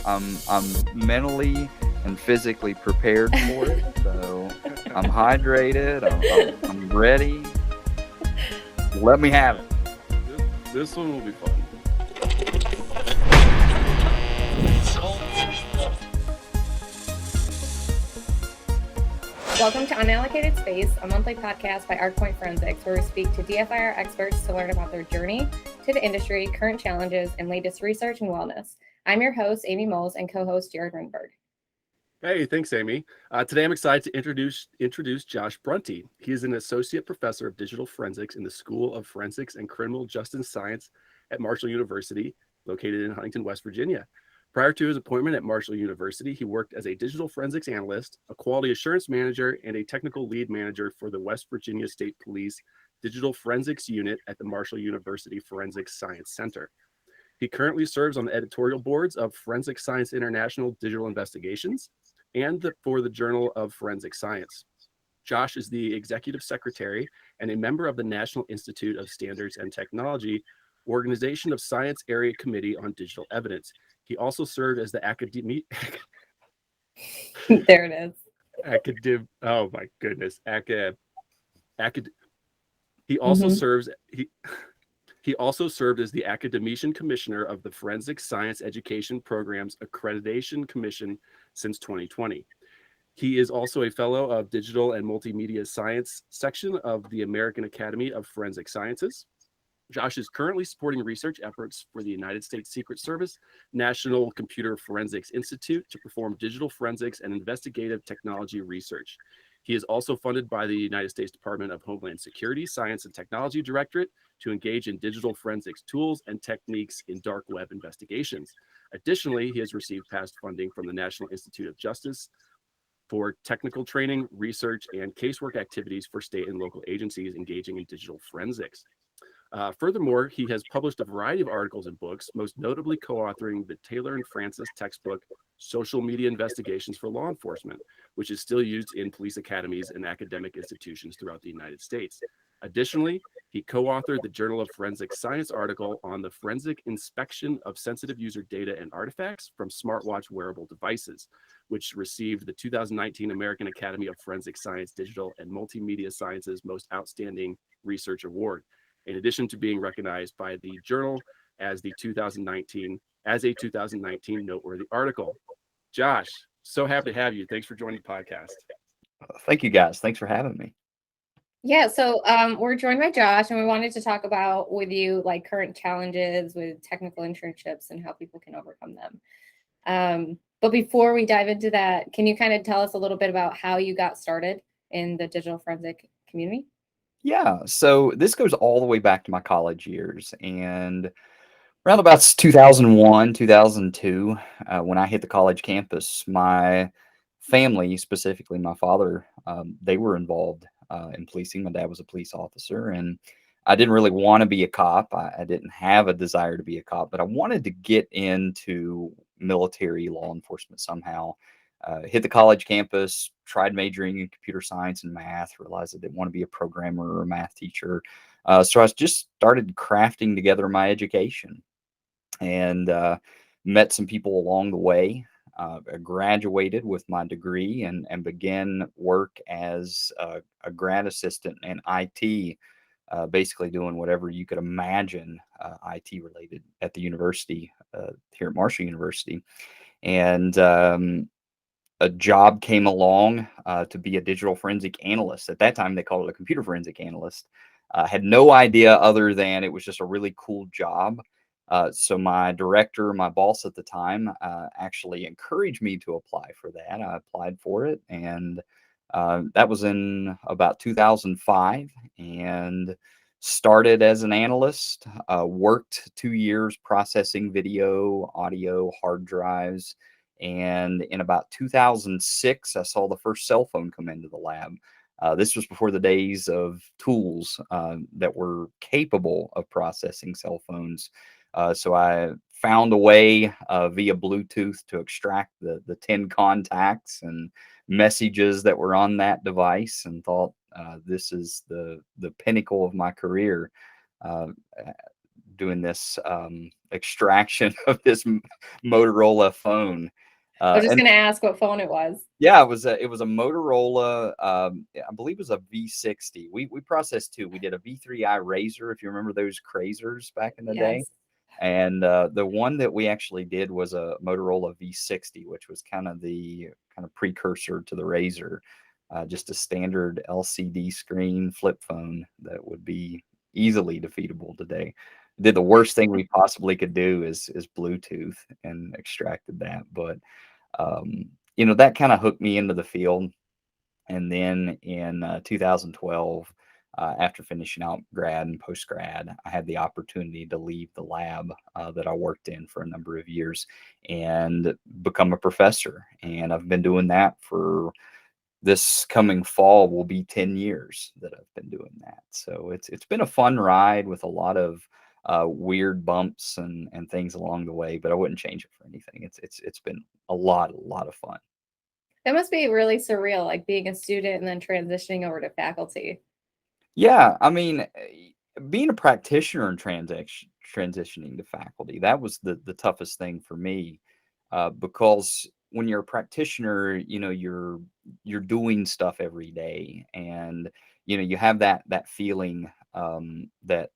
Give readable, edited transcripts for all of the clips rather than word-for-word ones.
I'm mentally and physically prepared for it. So I'm hydrated. I'm ready. Let me have it. This one will be fun. Welcome to Unallocated Space, a monthly podcast by ArcPoint Forensics, where we speak to DFIR experts to learn about their journey to the industry, current challenges, and latest research and wellness. I'm your host, Amy Moles, and co-host Jared Ringenberg. Hey, thanks, Amy. Today I'm excited to introduce Josh Brunty. He is an associate professor of digital forensics in the School of Forensics and Criminal Justice Science at Marshall University, located in Huntington, West Virginia. Prior to his appointment at Marshall University, he worked as a digital forensics analyst, a quality assurance manager, and a technical lead manager for the West Virginia State Police Digital Forensics Unit at the Marshall University Forensics Science Center. He currently serves on the editorial boards of Forensic Science International Digital Investigations and for the Journal of Forensic Science. Josh is the executive secretary and a member of the National Institute of Standards and Technology Organization of Science Area Committee on Digital Evidence. He also served as the There it is. Oh my goodness. He also served as the Academician Commissioner of the Forensic Science Education Program's Accreditation Commission since 2020. He is also a fellow of Digital and Multimedia Science section of the American Academy of Forensic Sciences. Josh is currently supporting research efforts for the United States Secret Service National Computer Forensics Institute to perform digital forensics and investigative technology research. He is also funded by the United States Department of Homeland Security Science and Technology Directorate to engage in digital forensics tools and techniques in dark web investigations. Additionally, he has received past funding from the National Institute of Justice for technical training, research, and casework activities for state and local agencies engaging in digital forensics. Furthermore, he has published a variety of articles and books, most notably co-authoring the Taylor and Francis textbook, Social Media Investigations for Law Enforcement, which is still used in police academies and academic institutions throughout the United States. Additionally, he co-authored the Journal of Forensic Science article on the forensic inspection of sensitive user data and artifacts from smartwatch wearable devices, which received the 2019 American Academy of Forensic Science Digital and Multimedia Sciences Most Outstanding Research Award, in addition to being recognized by the journal as a 2019 noteworthy article. Josh, so happy to have you. Thanks for joining the podcast. Thank you, guys. Thanks for having me. Yeah, so we're joined by Josh, and we wanted to talk about with you like current challenges with technical internships and how people can overcome them. But before we dive into that, can you kind of tell us a little bit about how you got started in the digital forensic community? Yeah, so this goes all the way back to my college years, and around about 2001, 2002, when I hit the college campus, my family, specifically my father, they were involved in policing. My dad was a police officer, and I didn't really want to be a cop. I didn't have a desire to be a cop, but I wanted to get into military law enforcement somehow. Hit the college campus, tried majoring in computer science and math, realized I didn't want to be a programmer or a math teacher. So I just started crafting together my education and met some people along the way. I graduated with my degree and began work as a grad assistant in IT, basically doing whatever you could imagine IT related at the university here at Marshall University. And a job came along to be a digital forensic analyst. At that time, they called it a computer forensic analyst. Had no idea other than it was just a really cool job. So my director, my boss at the time, actually encouraged me to apply for that. I applied for it, and that was in about 2005, and started as an analyst, worked 2 years processing video, audio, hard drives. And in about 2006, I saw the first cell phone come into the lab. This was before the days of tools that were capable of processing cell phones. So I found a way via Bluetooth to extract the 10 contacts and messages that were on that device, and thought this is the pinnacle of my career. doing this extraction of this Motorola phone. I was just And going to ask what phone it was. yeah, it was a Motorola. I believe it was a V60. We processed two. We did a V3i Razor, if you remember those Crazers back in the day. Yes. And the one that we actually did was a Motorola V60, which was kind of the precursor to the Razor, just a standard LCD screen flip phone that would be easily defeatable today. Did the worst thing we possibly could do is Bluetooth and extracted that, but that kind of hooked me into the field. And then in 2012, after finishing out grad and post grad, I had the opportunity to leave the lab that I worked in for a number of years and become a professor. And I've been doing that for this coming fall will be 10 years that I've been doing that. So it's been a fun ride with a lot of weird bumps and things along the way, but I wouldn't change it for anything. It's been a lot of fun. That must be really surreal, like being a student and then transitioning over to faculty. Yeah, I mean, being a practitioner and transitioning to faculty, that was the toughest thing for me, because when you're a practitioner, you're doing stuff every day, and you have that feeling that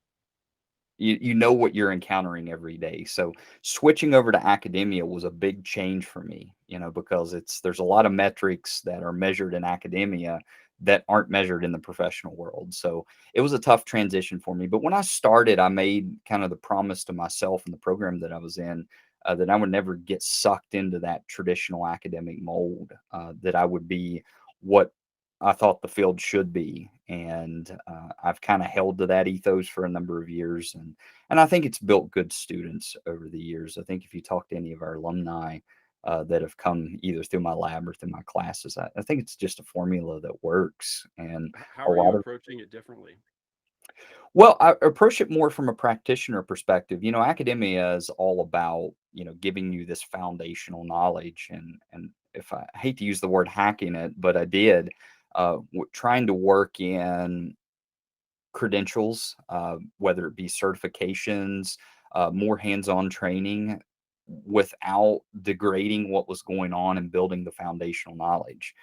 you know what you're encountering every day. So switching over to academia was a big change for me, because there's a lot of metrics that are measured in academia that aren't measured in the professional world. So it was a tough transition for me. But when I started, I made kind of the promise to myself and the program that I was in, that I would never get sucked into that traditional academic mold, that I would be what I thought the field should be. And I've kind of held to that ethos for a number of years. And I think it's built good students over the years. I think if you talk to any of our alumni that have come either through my lab or through my classes, I think it's just a formula that works. And How are you approaching it differently? Well, I approach it more from a practitioner perspective. Academia is all about, giving you this foundational knowledge. And if I hate to use the word hacking it, but I did, trying to work in credentials, whether it be certifications, more hands-on training, without degrading what was going on and building the foundational knowledge.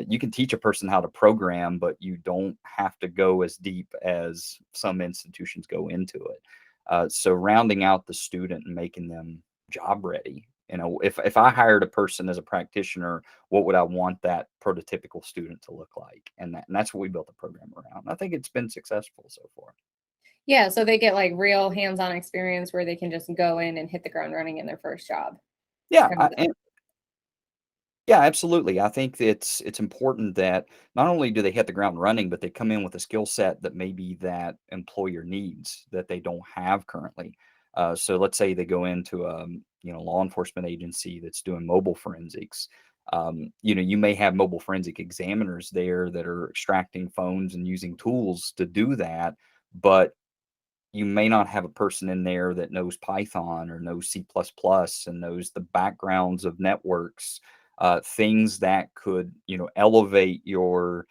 You can teach a person how to program, but you don't have to go as deep as some institutions go into it. So rounding out the student and making them job ready. If I hired a person as a practitioner, what would I want that prototypical student to look like? And that's what we built the program around. I think it's been successful so far. Yeah, so they get like real hands-on experience where they can just go in and hit the ground running in their first job. Yeah, yeah, absolutely. I think it's important that not only do they hit the ground running, but they come in with a skill set that maybe that employer needs that they don't have currently. So let's say they go into a law enforcement agency that's doing mobile forensics. You may have mobile forensic examiners there that are extracting phones and using tools to do that, but you may not have a person in there that knows Python or knows C++ and knows the backgrounds of networks, things that could, elevate your,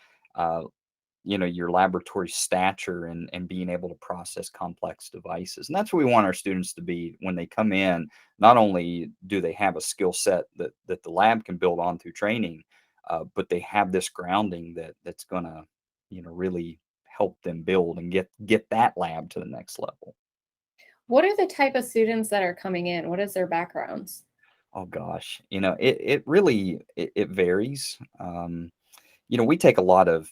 your laboratory stature and being able to process complex devices. And that's what we want our students to be when they come in. Not only do they have a skill set that the lab can build on through training, but they have this grounding that's going to, really help them build and get that lab to the next level. What are the type of students that are coming in? What is their backgrounds? Oh gosh, it really varies. We take a lot of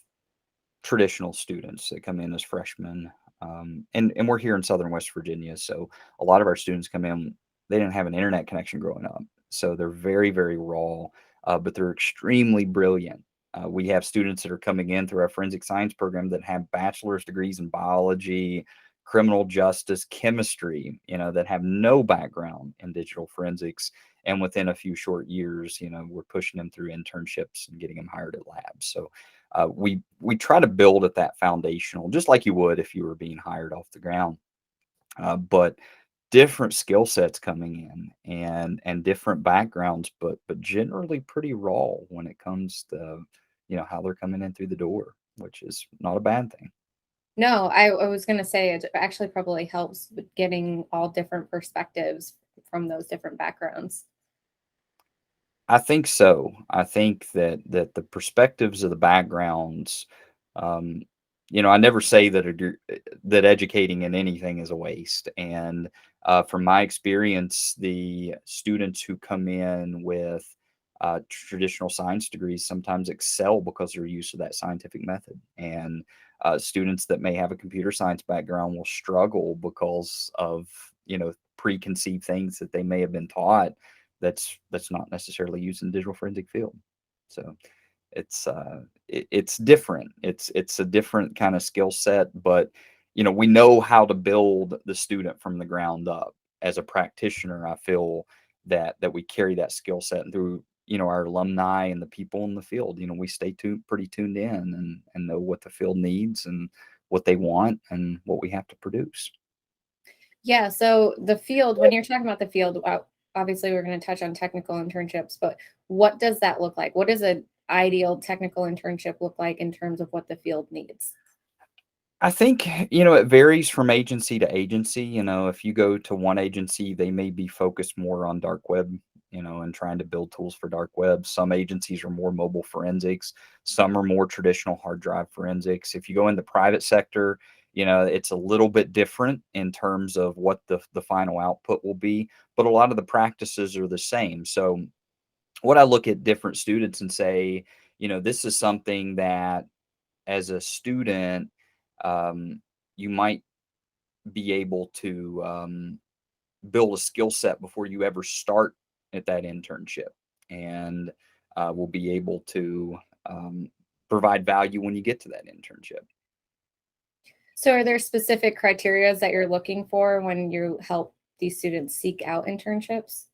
traditional students that come in as freshmen, and we're here in Southern West Virginia, so a lot of our students come in. They didn't have an internet connection growing up, so they're very, very raw, but they're extremely brilliant. We have students that are coming in through our forensic science program that have bachelor's degrees in biology, criminal justice, chemistry, that have no background in digital forensics. And within a few short years, we're pushing them through internships and getting them hired at labs. So we try to build at that foundational, just like you would if you were being hired off the ground. But different skill sets coming in and different backgrounds, but generally pretty raw when it comes to how they're coming in through the door, which is not a bad thing. No, I was going to say it actually probably helps with getting all different perspectives from those different backgrounds. I think so. I think that the perspectives of the backgrounds, um, I never say that that educating in anything is a waste. And from my experience, the students who come in with traditional science degrees sometimes excel because of their use of that scientific method. And students that may have a computer science background will struggle because of preconceived things that they may have been taught that's not necessarily used in the digital forensic field. So it's different. It's a different kind of skill set, but we know how to build the student from the ground up. As a practitioner, I feel that we carry that skill set through our alumni and the people in the field. We stay pretty tuned in and know what the field needs and what they want and what we have to produce. Yeah, so the field, when you're talking about the field, obviously we're going to touch on technical internships, but what does that look like? What does an ideal technical internship look like in terms of what the field needs? I think, it varies from agency to agency. If you go to one agency, they may be focused more on dark web, and trying to build tools for dark web. Some agencies are more mobile forensics. Some are more traditional hard drive forensics. If you go in the private sector, it's a little bit different in terms of what the final output will be, but a lot of the practices are the same. So what I look at different students and say, this is something that as a student, you might be able to build a skill set before you ever start at that internship, and will be able to provide value when you get to that internship. So are there specific criteria that you're looking for when you help these students seek out internships?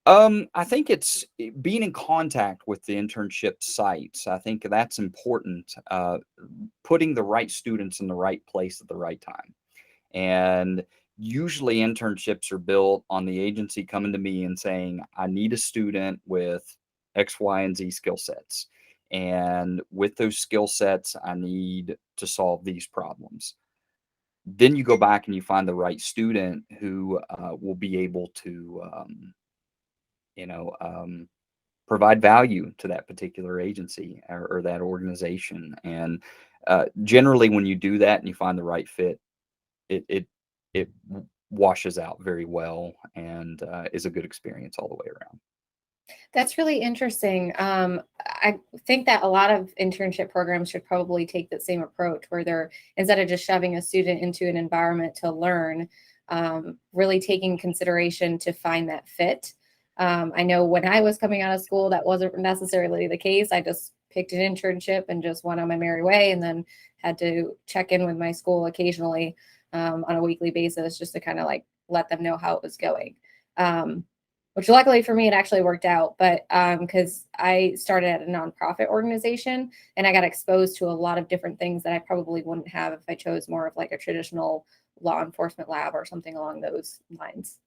I think it's being in contact with the internship sites. I think that's important. Putting the right students in the right place at the right time. And usually internships are built on the agency coming to me and saying, I need a student with X, Y, and Z skill sets. And with those skill sets, I need to solve these problems. Then you go back and you find the right student who will be able to, you know, um, provide value to that particular agency or that organization. And generally, when you do that and you find the right fit, it washes out very well and is a good experience all the way around. That's really interesting. I think that a lot of internship programs should probably take that same approach where they're, instead of just shoving a student into an environment to learn, really taking consideration to find that fit. I know when I was coming out of school, that wasn't necessarily the case. I just picked an internship and just went on my merry way, and then had to check in with my school occasionally on a weekly basis just to kind of like let them know how it was going. Which luckily for me, it actually worked out. But because I started at a nonprofit organization and I got exposed to a lot of different things that I probably wouldn't have if I chose more of like a traditional law enforcement lab or something along those lines.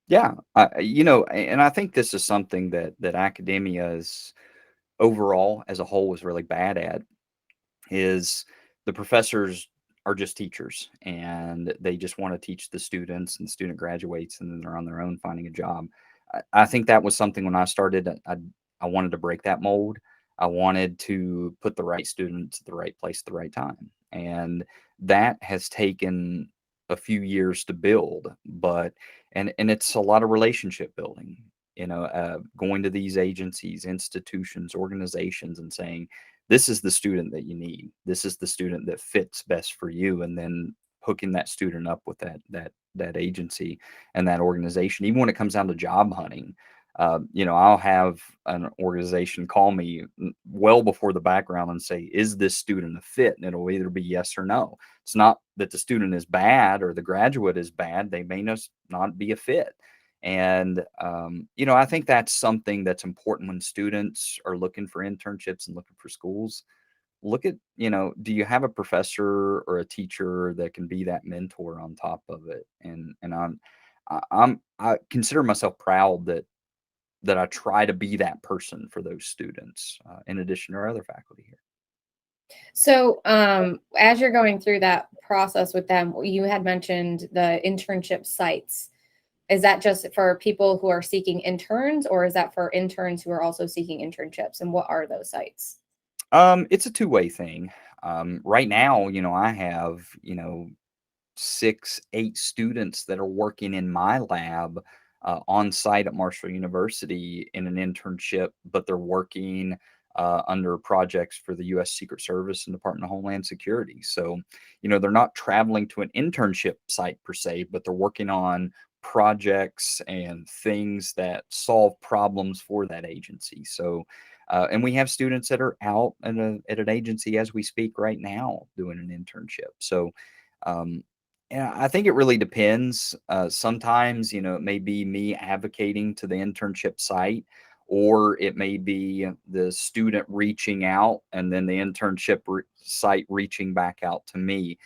Yeah, and I think this is something that academia is overall as a whole is really bad at. Is the professors are just teachers and they just want to teach the students, and the student graduates and then they're on their own finding a job. I think that was something when I started. I wanted to break that mold. I wanted to put the right students at the right place at the right time, and that has taken a few years to build. But and it's a lot of relationship building. Going to these agencies, institutions, organizations, and saying, this is the student that you need. This is the student that fits best for you. And then hooking that student up with that agency and that organization. Even when it comes down to job hunting, I'll have an organization call me well before the background and say, is this student a fit? And it'll either be yes or no. It's not that the student is bad or the graduate is bad. They may not be a fit. And, I think that's something that's important when students are looking for internships and looking for schools. Look at, do you have a professor or a teacher that can be that mentor on top of it? And I consider myself proud that I try to be that person for those students, in addition to our other faculty here. So, as you're going through that process with them, you had mentioned the internship sites. Is that just for people who are seeking interns, or is that for interns who are also seeking internships? And what are those sites? It's a two-way thing. Right now, I have, 6, 8 students that are working in my lab on site at Marshall University in an internship, but they're working under projects for the U.S. Secret Service and Department of Homeland Security. So, they're not traveling to an internship site per se, but they're working on projects and things that solve problems for that agency. So, and we have students that are out at an agency as we speak right now doing an internship. So, um, yeah, I think it really depends. Sometimes, it may be me advocating to the internship site, or it may be the student reaching out and then the internship site reaching back out to me.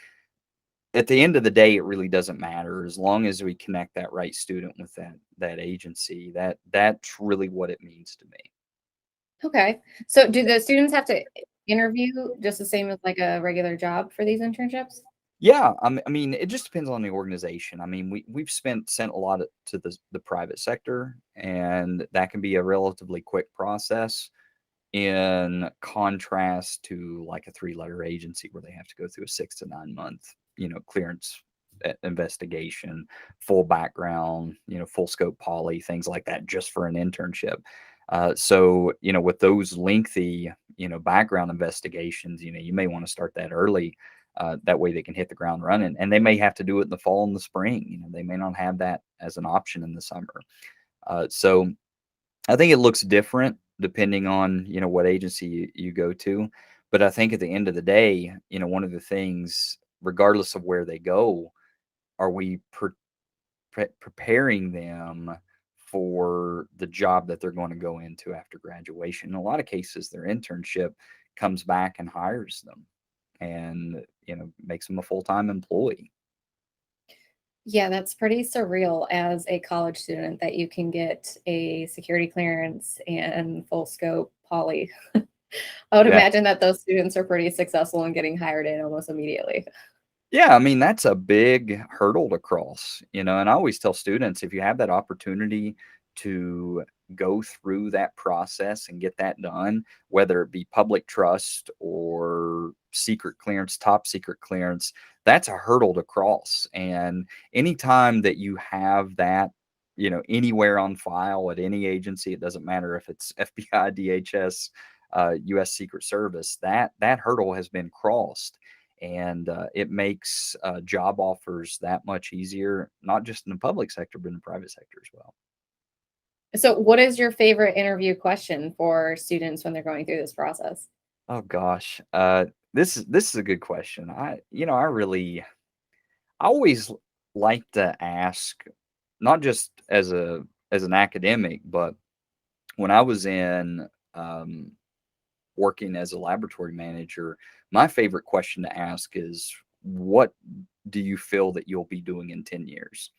At the end of the day, it really doesn't matter as long as we connect that right student with that agency. That's really what it means to me. Okay. So, do the students have to interview just the same as like a regular job for these internships? Yeah, I mean, it just depends on the organization. I mean, we've sent a lot to the private sector, and that can be a relatively quick process in contrast to like a three-letter agency where they have to go through a 6 to 9 month, clearance investigation, full background, full scope poly, things like that, just for an internship. So, with those lengthy, background investigations, you may want to start that early. That way they can hit the ground running, and they may have to do it in the fall and the spring. They may not have that as an option in the summer. So I think it looks different depending on, what agency you go to. But I think at the end of the day, one of the things, regardless of where they go, are we preparing them for the job that they're going to go into after graduation? In a lot of cases, their internship comes back and hires them and, makes them a full-time employee. Yeah, that's pretty surreal as a college student that you can get a security clearance and full scope poly. I would Yeah. imagine that those students are pretty successful in getting hired in almost immediately. Yeah, I mean, that's a big hurdle to cross, and I always tell students if you have that opportunity to go through that process and get that done, whether it be public trust or secret clearance, top secret clearance, that's a hurdle to cross. And anytime that you have that, anywhere on file at any agency, it doesn't matter if it's FBI, DHS, U.S. Secret Service, that hurdle has been crossed, and it makes job offers that much easier, not just in the public sector, but in the private sector as well. So, what is your favorite interview question for students when they're going through this process? Oh gosh, this is a good question. I always like to ask, not just as an academic, but when I was in working as a laboratory manager, my favorite question to ask is, what do you feel that you'll be doing in 10 years?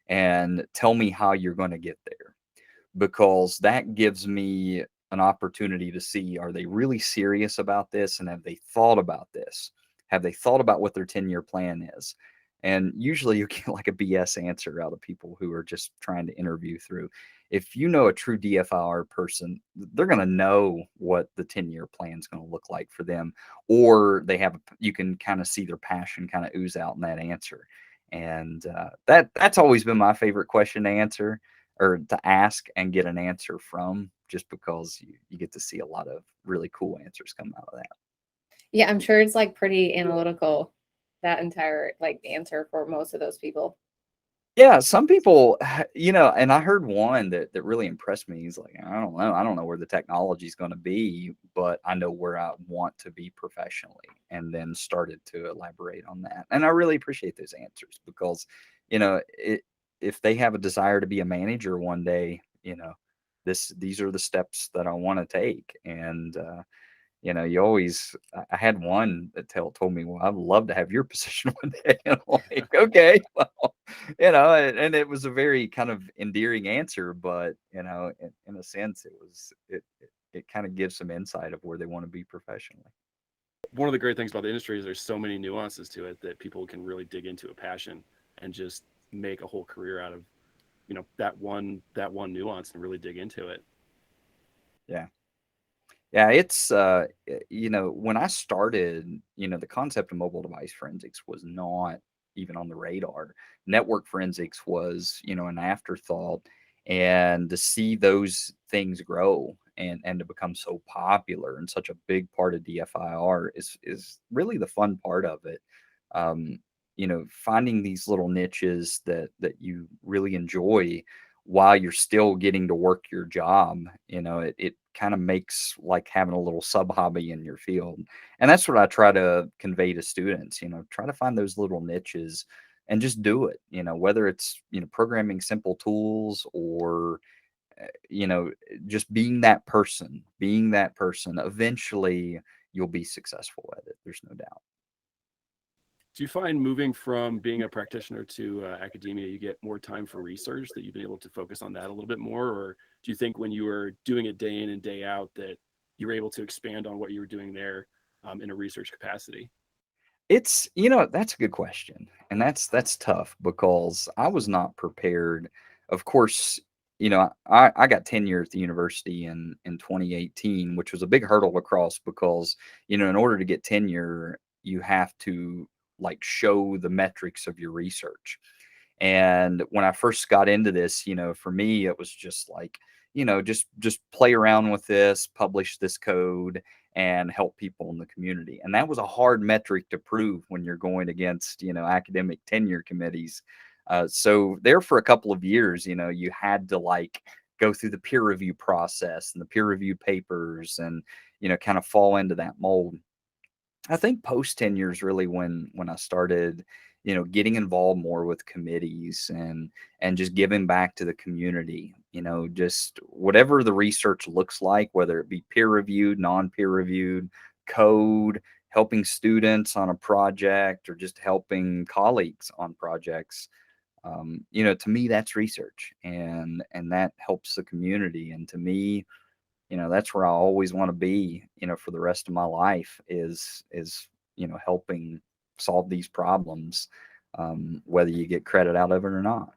And tell me how you're going to get there, because that gives me an opportunity to see, are they really serious about this, and have they thought about this? Have they thought about what their 10-year plan is? And usually you get like a BS answer out of people who are just trying to interview through. If you know a true DFIR person, they're going to know what the 10-year plan is going to look like for them, or you can kind of see their passion kind of ooze out in that answer. And that's always been my favorite question to answer, or to ask and get an answer from, just because you get to see a lot of really cool answers come out of that. Yeah, I'm sure it's like pretty analytical, that entire like answer for most of those people. Yeah, some people, and I heard one that really impressed me. He's like, I don't know. I don't know where the technology is going to be, but I know where I want to be professionally, and then started to elaborate on that. And I really appreciate those answers because, if they have a desire to be a manager one day, these are the steps that I want to take. And, you always, I had one that told me, well, I'd love to have your position one day. And I'm like, okay, well, and it was a very kind of endearing answer, but, in a sense, it kind of gives some insight of where they want to be professionally. one of the great things about the industry is there's so many nuances to it that people can really dig into a passion and just make a whole career out of, that one nuance and really dig into it. Yeah. Yeah, it's when I started, the concept of mobile device forensics was not even on the radar. Network forensics was, an afterthought. And to see those things grow and to become so popular and such a big part of DFIR is really the fun part of it. Um, finding these little niches that you really enjoy while you're still getting to work your job, it kind of makes like having a little sub hobby in your field. And that's what I try to convey to students, try to find those little niches and just do it, whether it's, programming simple tools or, just being that person, eventually you'll be successful at it. There's no doubt. Do you find moving from being a practitioner to academia, you get more time for research, that you've been able to focus on that a little bit more? Or do you think when you were doing it day in and day out that you were able to expand on what you were doing there in a research capacity? It's, that's a good question. And that's tough because I was not prepared. Of course, I got tenure at the university in 2018, which was a big hurdle to cross because, in order to get tenure, you have to like show the metrics of your research. And when I first got into this, for me, it was just like, just play around with this, publish this code, and help people in the community. And that was a hard metric to prove when you're going against, academic tenure committees. So there for a couple of years, you had to like go through the peer review process and the peer review papers and, kind of fall into that mold. I think post tenure is really when I started, getting involved more with committees and just giving back to the community. Just whatever the research looks like, whether it be peer reviewed, non-peer reviewed, code, helping students on a project, or just helping colleagues on projects. To me, that's research, and that helps the community. And to me, that's where I always want to be, for the rest of my life is, helping solve these problems, whether you get credit out of it or not.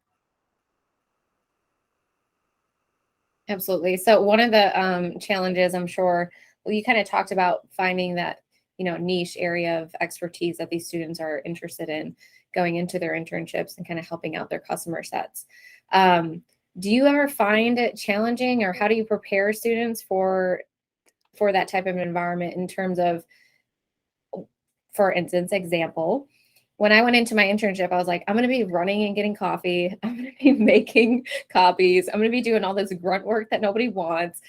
Absolutely. So one of the challenges, I'm sure, well, you kind of talked about finding that, niche area of expertise that these students are interested in going into their internships and kind of helping out their customer sets. Do you ever find it challenging, or how do you prepare students for that type of environment in terms of, for instance, example, when I went into my internship, I was like, I'm going to be running and getting coffee. I'm going to be making copies. I'm going to be doing all this grunt work that nobody wants.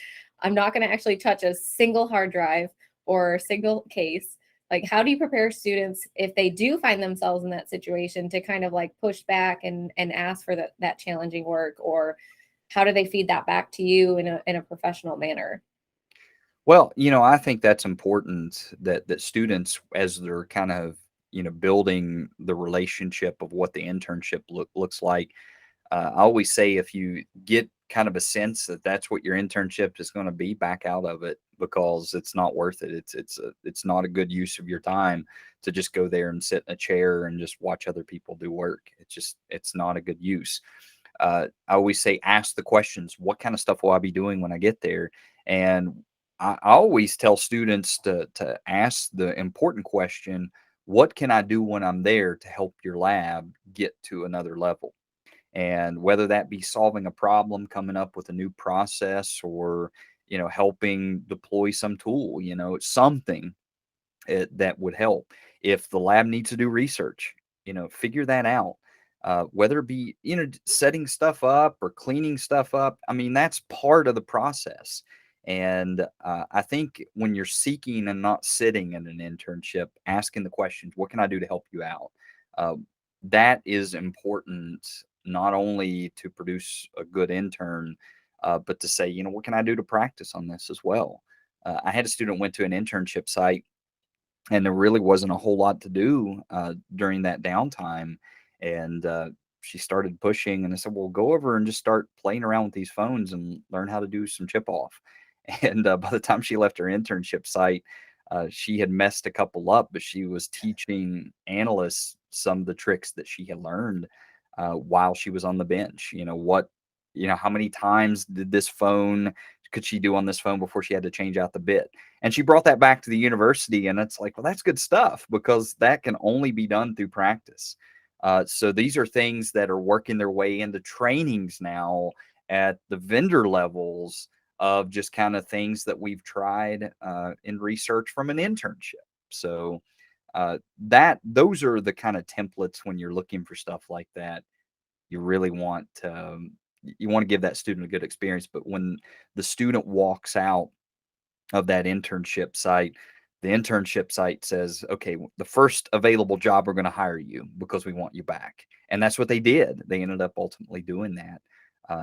I'm not going to actually touch a single hard drive or a single case. Like, how do you prepare students if they do find themselves in that situation to kind of like push back and ask for that challenging work? Or how do they feed that back to you in a professional manner? Well, I think that's important that students, as they're kind of, building the relationship of what the internship looks like. I always say if you get kind of a sense that that's what your internship is going to be, back out of it because it's not worth it. It's not a good use of your time to just go there and sit in a chair and just watch other people do work. It's not a good use. I always say, ask the questions. What kind of stuff will I be doing when I get there? And I always tell students to ask the important question: what can I do when I'm there to help your lab get to another level? And whether that be solving a problem, coming up with a new process, or helping deploy some tool, something that would help. If the lab needs to do research, figure that out. Whether it be setting stuff up or cleaning stuff up, I mean, that's part of the process. And I think when you're seeking and not sitting in an internship, asking the questions, what can I do to help you out? Uh, that is important, not only to produce a good intern, but to say, what can I do to practice on this as well? I had a student went to an internship site, and there really wasn't a whole lot to do during that downtime. And she started pushing, and I said, well, go over and just start playing around with these phones and learn how to do some chip off. And by the time she left her internship site, She had messed a couple up, but she was teaching analysts some of the tricks that she had learned while she was on the bench. How many times could she do on this phone before she had to change out the bit? And she brought that back to the university, and it's like, well, that's good stuff, because that can only be done through practice. So these are things that are working their way into trainings now at the vendor levels of just kind of things that we've tried in research from an internship. So those are the kind of templates when you're looking for stuff like that. You really want to give that student a good experience. But when the student walks out of that internship site, the internship site says, okay, the first available job, we're going to hire you because we want you back. And that's what they did. They ended up ultimately doing that.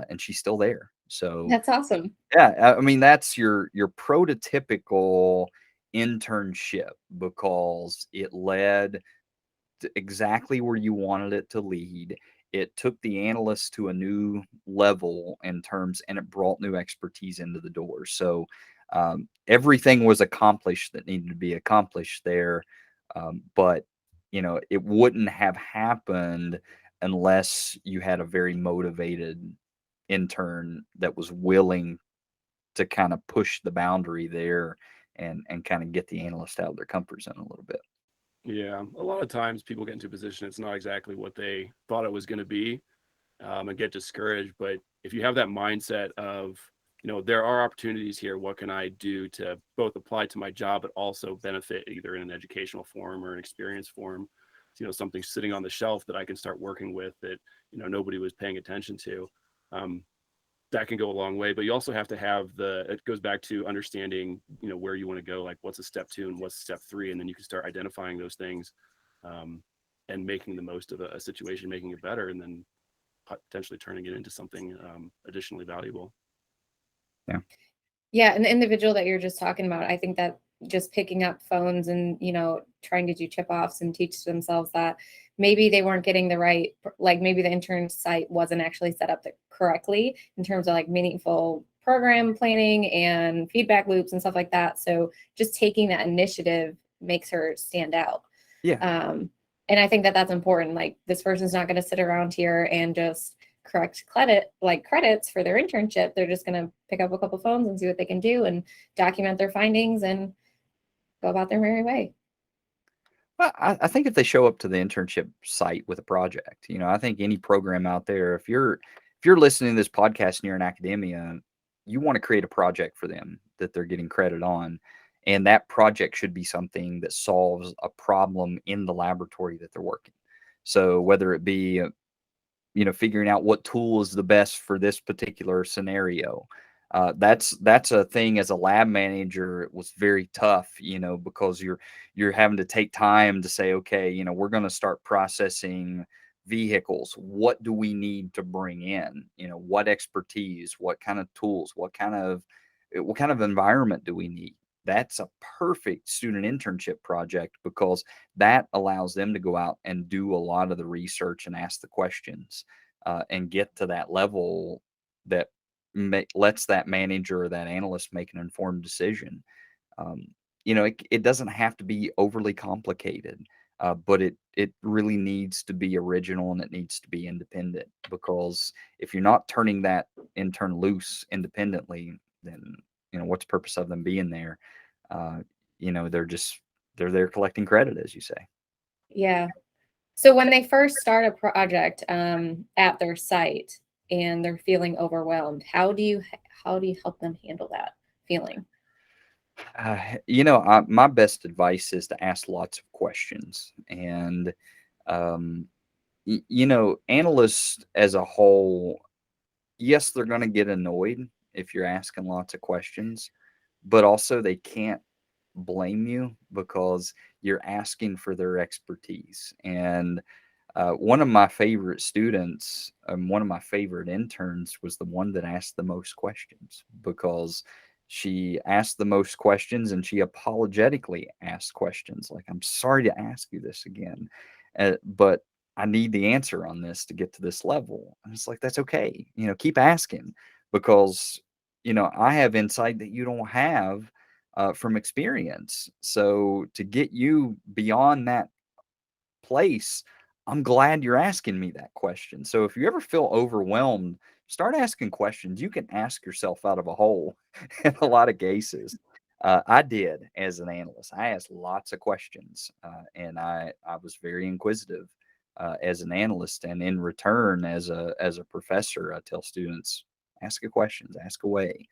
And she's still there. So That's awesome. yeah, I mean, that's your prototypical internship, because it led to exactly where you wanted it to lead. It took the analyst to a new level and it brought new expertise into the door. So everything was accomplished that needed to be accomplished there. But it wouldn't have happened unless you had a very motivated intern that was willing to kind of push the boundary there and kind of get the analyst out of their comfort zone a little bit. Yeah, a lot of times people get into a position, it's not exactly what they thought it was going to be, and get discouraged. But if you have that mindset of, there are opportunities here, what can I do to both apply to my job, but also benefit either in an educational form or an experience form, something sitting on the shelf that I can start working with that, nobody was paying attention to. That can go a long way. But you also have to have it goes back to understanding, where you want to go, like what's a step 2 and what's step 3. And then you can start identifying those things and making the most of a situation, making it better, and then potentially turning it into something additionally valuable. Yeah. Yeah. And the individual that you're just talking about, I think that just picking up phones and, trying to do chip offs and teach themselves that maybe they weren't getting the right, like maybe the intern site wasn't actually set up correctly in terms of like meaningful program planning and feedback loops and stuff like that. So just taking that initiative makes her stand out. Yeah. And I think that that's important. Like, this person's not going to sit around here and just correct credits for their internship. They're just going to pick up a couple phones and see what they can do and document their findings and go about their merry way. Well, I think if they show up to the internship site with a project, I think any program out there, if you're listening to this podcast and you're in academia, you want to create a project for them that they're getting credit on. And that project should be something that solves a problem in the laboratory that they're working. So whether it be, figuring out what tool is the best for this particular scenario, that's a thing. As a lab manager, it was very tough, because you're having to take time to say, okay, we're going to start processing vehicles. What do we need to bring in? What expertise, what kind of tools, what kind of environment do we need? That's a perfect student internship project, because that allows them to go out and do a lot of the research and ask the questions and get to that level that lets that manager or that analyst make an informed decision. It doesn't have to be overly complicated, but it really needs to be original, and it needs to be independent, because if you're not turning that intern loose independently, then what's the purpose of them being there? They're there collecting credit, as you say. Yeah. So when they first start a project at their site and they're feeling overwhelmed, how do you help them handle that feeling? My best advice is to ask lots of questions. And analysts as a whole, yes, they're going to get annoyed if you're asking lots of questions, but also they can't blame you, because you're asking for their expertise. And one of my favorite students, one of my favorite interns, was the one that asked the most questions, because she asked the most questions and she apologetically asked questions like, I'm sorry to ask you this again, but I need the answer on this to get to this level. And it's like, that's okay. Keep asking, because, I have insight that you don't have. from experience. So to get you beyond that place, I'm glad you're asking me that question. So if you ever feel overwhelmed, start asking questions. You can ask yourself out of a hole in a lot of cases. I did as an analyst. I asked lots of questions, and I was very inquisitive as an analyst. And in return, as a professor, I tell students, ask a questions, ask away,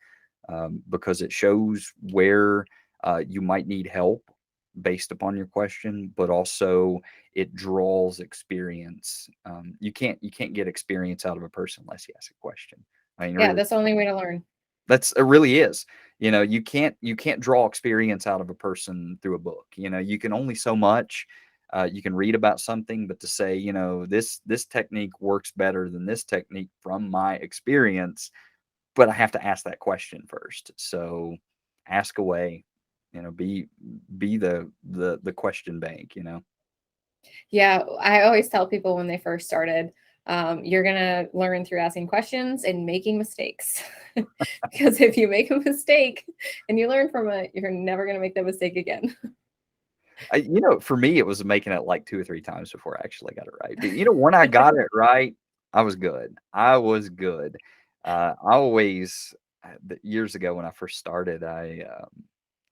because it shows where you might need help based upon your question, but also it draws experience. You can't get experience out of a person unless you ask a question. I mean, Yeah, really, that's the only way to learn. it really is. You can't draw experience out of a person through a book. You can only so much. You can read about something, but to say, this technique works better than this technique from my experience, but I have to ask that question first. So ask away. Be the question bank. Yeah, I always tell people when they first started, you're gonna learn through asking questions and making mistakes. Because if you make a mistake and you learn from it, you're never gonna make that mistake again. For me, it was making it like 2 or 3 times before I actually got it right. But when I got it right, I was good. I was good. I always, years ago when I first started,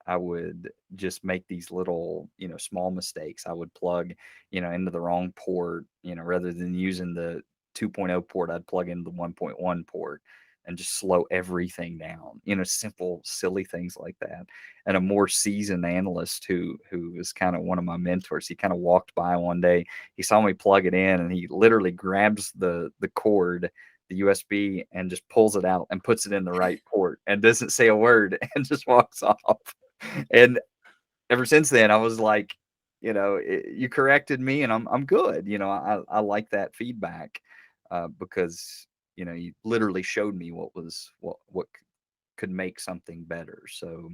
I would just make these little, small mistakes. I would plug, into the wrong port, rather than using the 2.0 port, I'd plug into the 1.1 port and just slow everything down, simple, silly things like that. And a more seasoned analyst who is kind of one of my mentors, he kind of walked by one day, he saw me plug it in, and he literally grabs the cord, the USB, and just pulls it out and puts it in the right port and doesn't say a word and just walks off. And ever since then, I was like, you corrected me, and I'm good. I like that feedback, because you literally showed me what could make something better. So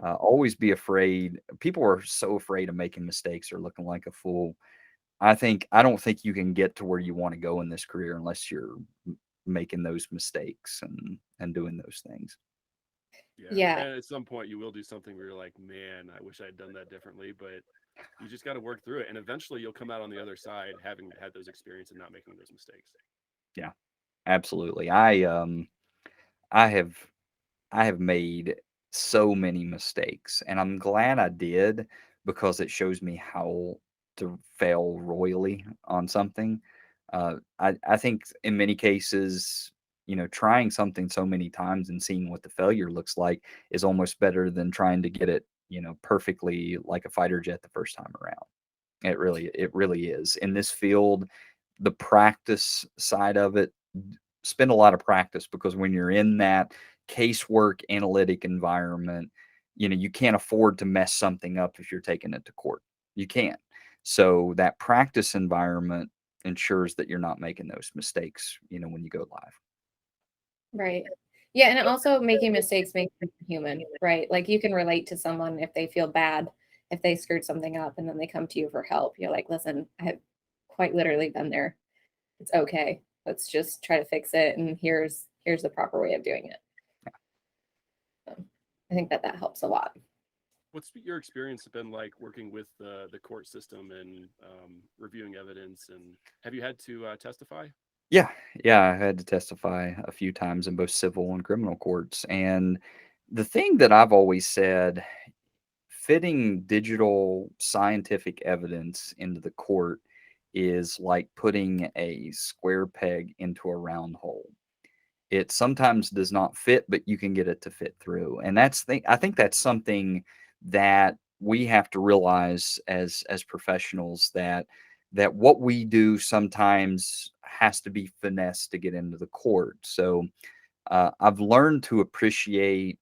always be afraid. People are so afraid of making mistakes or looking like a fool. I don't think you can get to where you want to go in this career unless you're making those mistakes and doing those things. Yeah. And at some point you will do something where you're like, man, I wish I had done that differently, but you just got to work through it, and eventually you'll come out on the other side having had those experiences and not making those mistakes. Yeah, absolutely. I have made so many mistakes, and I'm glad I did, because it shows me how to fail royally on something. I think in many cases, trying something so many times and seeing what the failure looks like is almost better than trying to get it, perfectly like a fighter jet the first time around. It really is. In this field, the practice side of it, spend a lot of practice, because when you're in that casework analytic environment, you can't afford to mess something up if you're taking it to court. You can't. So that practice environment ensures that you're not making those mistakes, when you go live. Right. Yeah, and also making mistakes makes you human, right? Like you can relate to someone if they feel bad, if they screwed something up and then they come to you for help. You're like, listen, I have quite literally been there. It's okay. Let's just try to fix it. And here's the proper way of doing it. So I think that helps a lot. What's your experience been like working with the court system and reviewing evidence? And have you had to testify? Yeah, I had to testify a few times in both civil and criminal courts. And the thing that I've always said, fitting digital scientific evidence into the court is like putting a square peg into a round hole. It sometimes does not fit, but you can get it to fit through. And I think that's something that we have to realize as professionals, that what we do sometimes has to be finessed to get into the court. So I've learned to appreciate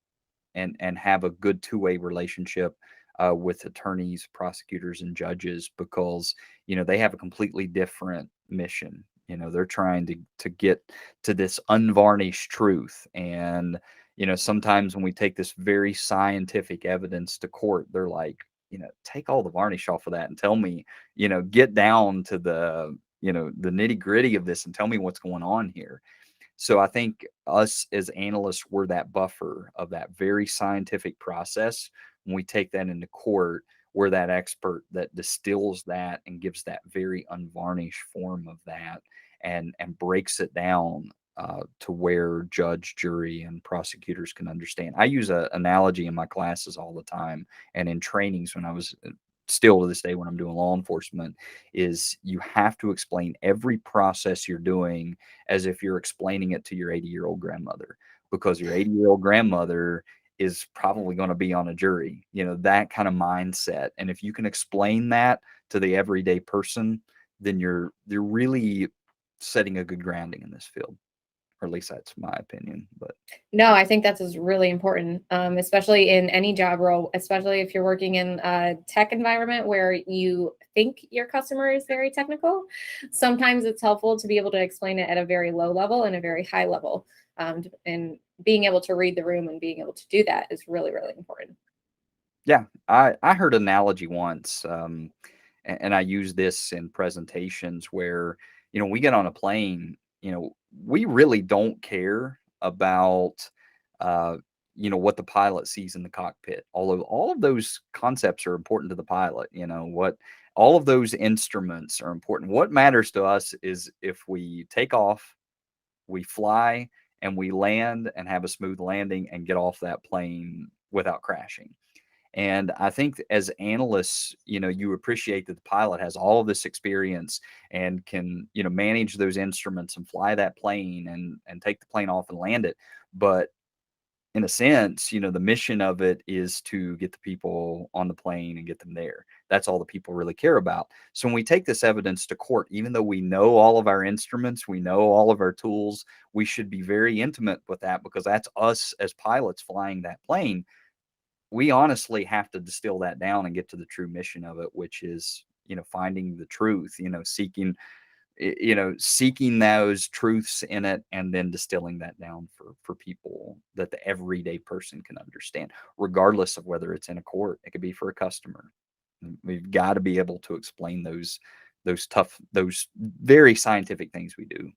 and have a good two-way relationship with attorneys, prosecutors, and judges, because they have a completely different mission. They're trying to get to this unvarnished truth. And sometimes when we take this very scientific evidence to court, they're like, take all the varnish off of that and tell me, get down to the nitty gritty of this and tell me what's going on here. So I think us as analysts, we're that buffer of that very scientific process when we take that into court, we're that expert that distills that and gives that very unvarnished form of that and breaks it down to where judge, jury, and prosecutors can understand. I use an analogy in my classes all the time and in trainings when I was still to this day when I'm doing law enforcement, is you have to explain every process you're doing as if you're explaining it to your 80-year-old grandmother, because your 80-year-old grandmother is probably going to be on a jury, that kind of mindset. And if you can explain that to the everyday person, then you're really setting a good grounding in this field. Or at least that's my opinion. But no, I think that's really important, especially in any job role, especially if you're working in a tech environment where you think your customer is very technical. Sometimes it's helpful to be able to explain it at a very low level and a very high level. And being able to read the room and being able to do that is really, really important. Yeah, I heard an analogy once, and I use this in presentations where, we get on a plane, we really don't care about, what the pilot sees in the cockpit. Although all of those concepts are important to the pilot, what all of those instruments are important. What matters to us is if we take off, we fly, and we land and have a smooth landing and get off that plane without crashing. And I think as analysts, you appreciate that the pilot has all of this experience and can, manage those instruments and fly that plane and take the plane off and land it. But in a sense, the mission of it is to get the people on the plane and get them there. That's all the people really care about. So when we take this evidence to court, even though we know all of our instruments, we know all of our tools, we should be very intimate with that, because that's us as pilots flying that plane. We honestly have to distill that down and get to the true mission of it, which is, finding the truth, seeking those truths in it, and then distilling that down for people that the everyday person can understand, regardless of whether it's in a court. It could be for a customer. We've got to be able to explain those very scientific things we do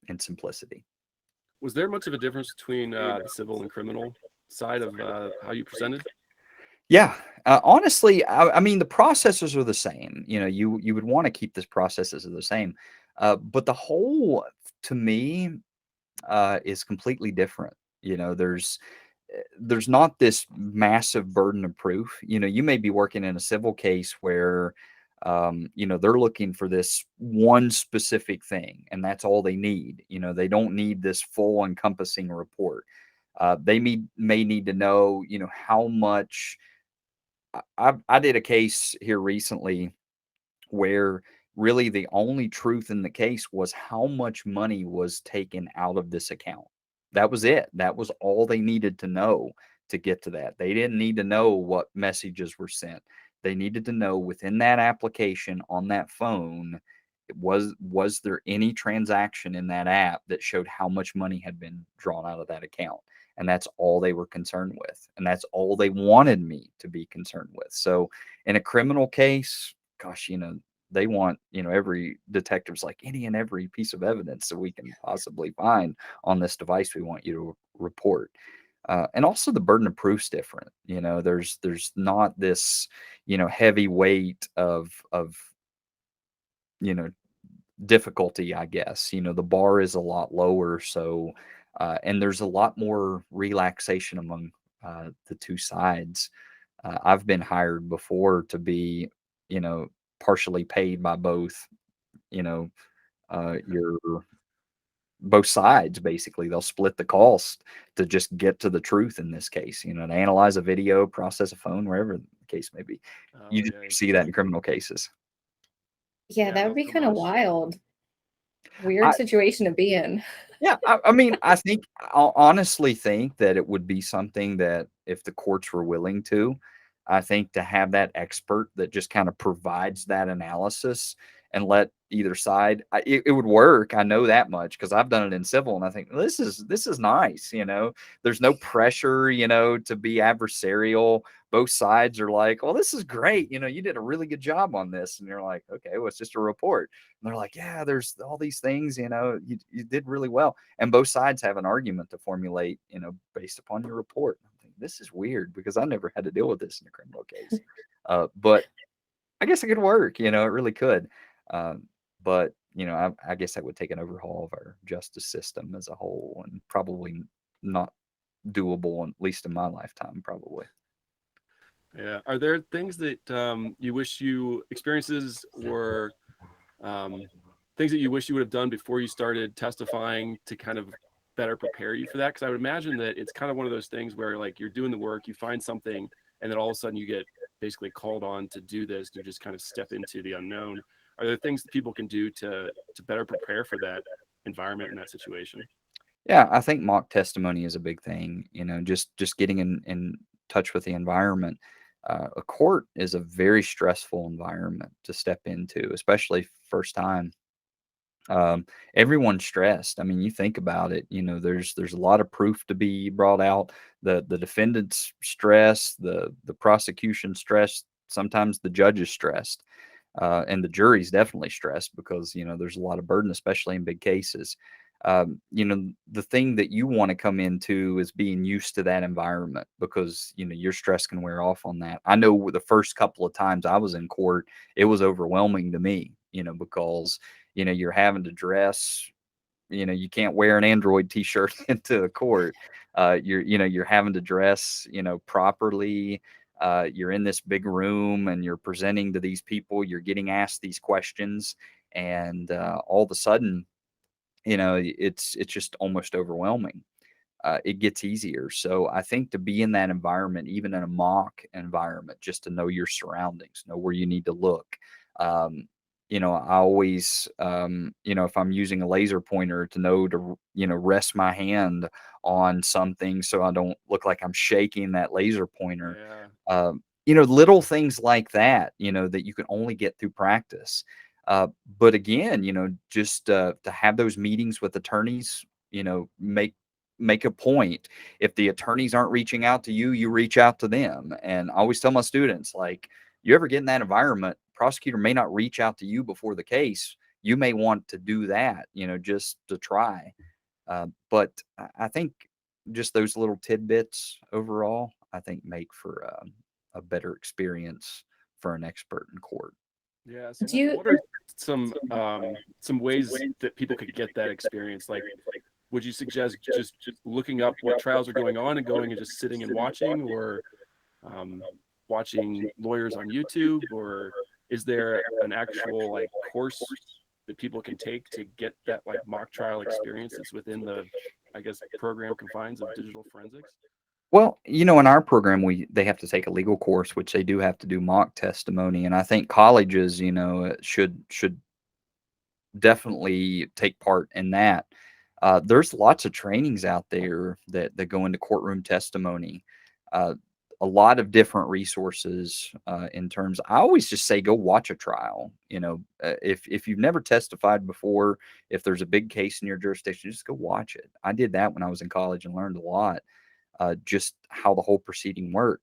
in simplicity. Was there much of a difference between the civil and criminal side of how you presented? Yeah, honestly, I mean, the processes are the same. You would want to keep the processes are the same, but the whole, to me, is completely different. There's not this massive burden of proof. You may be working in a civil case where, they're looking for this one specific thing, and that's all they need. They don't need this full encompassing report. They may need to know, how much. I did a case here recently where really the only truth in the case was how much money was taken out of this account. That was it. That was all they needed to know to get to that. They didn't need to know what messages were sent. They needed to know within that application on that phone, was there any transaction in that app that showed how much money had been drawn out of that account? And that's all they were concerned with. And that's all they wanted me to be concerned with. So in a criminal case, gosh, they want, every detective's like, any and every piece of evidence that we can possibly find on this device, we want you to report. And also the burden of proof's different. There's not this, heavy weight of difficulty, I guess. The bar is a lot lower. So, and there's a lot more relaxation among the two sides. I've been hired before to be, partially paid by both, your both sides. Basically, they'll split the cost to just get to the truth in this case, to analyze a video, process a phone, wherever the case may be. You just see that in criminal cases. Yeah, that would be kind of wild. Weird situation to be in. Yeah, I mean, I honestly think that it would be something that if the courts were willing to, I think to have that expert that just kind of provides that analysis and let either side, it would work. I know that much because I've done it in civil, and I think this is nice. There's no pressure, to be adversarial. Both sides are like, well, this is great. You did a really good job on this. And you're like, okay, well, it's just a report. And they're like, yeah, there's all these things, you did really well. And both sides have an argument to formulate, based upon your report. I'm thinking, this is weird because I never had to deal with this in a criminal case. But I guess it could work, it really could. But, I guess that would take an overhaul of our justice system as a whole, and probably not doable, at least in my lifetime, probably. Yeah. Are there things that you wish experiences or things that you wish you would have done before you started testifying to kind of better prepare you for that? Because I would imagine that it's kind of one of those things where like you're doing the work, you find something, and then all of a sudden you get basically called on to do this. You just kind of step into the unknown. Are there things that people can do to better prepare for that environment in that situation? Yeah, I think mock testimony is a big thing. Just getting in touch with the environment. A court is a very stressful environment to step into, especially first time. Everyone's stressed. I mean, you think about it, there's a lot of proof to be brought out. The defendant's stressed, the prosecution stressed, sometimes the judge is stressed. And the jury's definitely stressed because, there's a lot of burden, especially in big cases. The thing that you want to come into is being used to that environment because, your stress can wear off on that. I know the first couple of times I was in court, it was overwhelming to me, because, you're having to dress, you can't wear an Android t-shirt into the court. You're having to dress, properly. You're in this big room and you're presenting to these people, you're getting asked these questions, and all of a sudden, it's just almost overwhelming. It gets easier. So I think to be in that environment, even in a mock environment, just to know your surroundings, know where you need to look. I always, if I'm using a laser pointer, to know to, rest my hand on something so I don't look like I'm shaking that laser pointer. Yeah. Little things like that, that you can only get through practice. But again, just to have those meetings with attorneys, make a point. If the attorneys aren't reaching out to you, you reach out to them. And I always tell my students, like, you ever get in that environment, prosecutor may not reach out to you before the case. You may want to do that, just to try. But I think just those little tidbits overall, I think make for a better experience for an expert in court. Yeah. So what are some ways that people could get that experience? Like, would you suggest just looking up what trials are going on and going and just sitting and watching, or watching lawyers on YouTube, or is there an actual like course that people can take to get that like mock trial experience that's within the, I guess, program confines of digital forensics? Well, in our program, they have to take a legal course, which they do have to do mock testimony, and I think colleges, should definitely take part in that. There's lots of trainings out there that go into courtroom testimony. A lot of different resources in terms. I always just say go watch a trial. If you've never testified before, if there's a big case in your jurisdiction, just go watch it. I did that when I was in college and learned a lot. Just how the whole proceeding worked.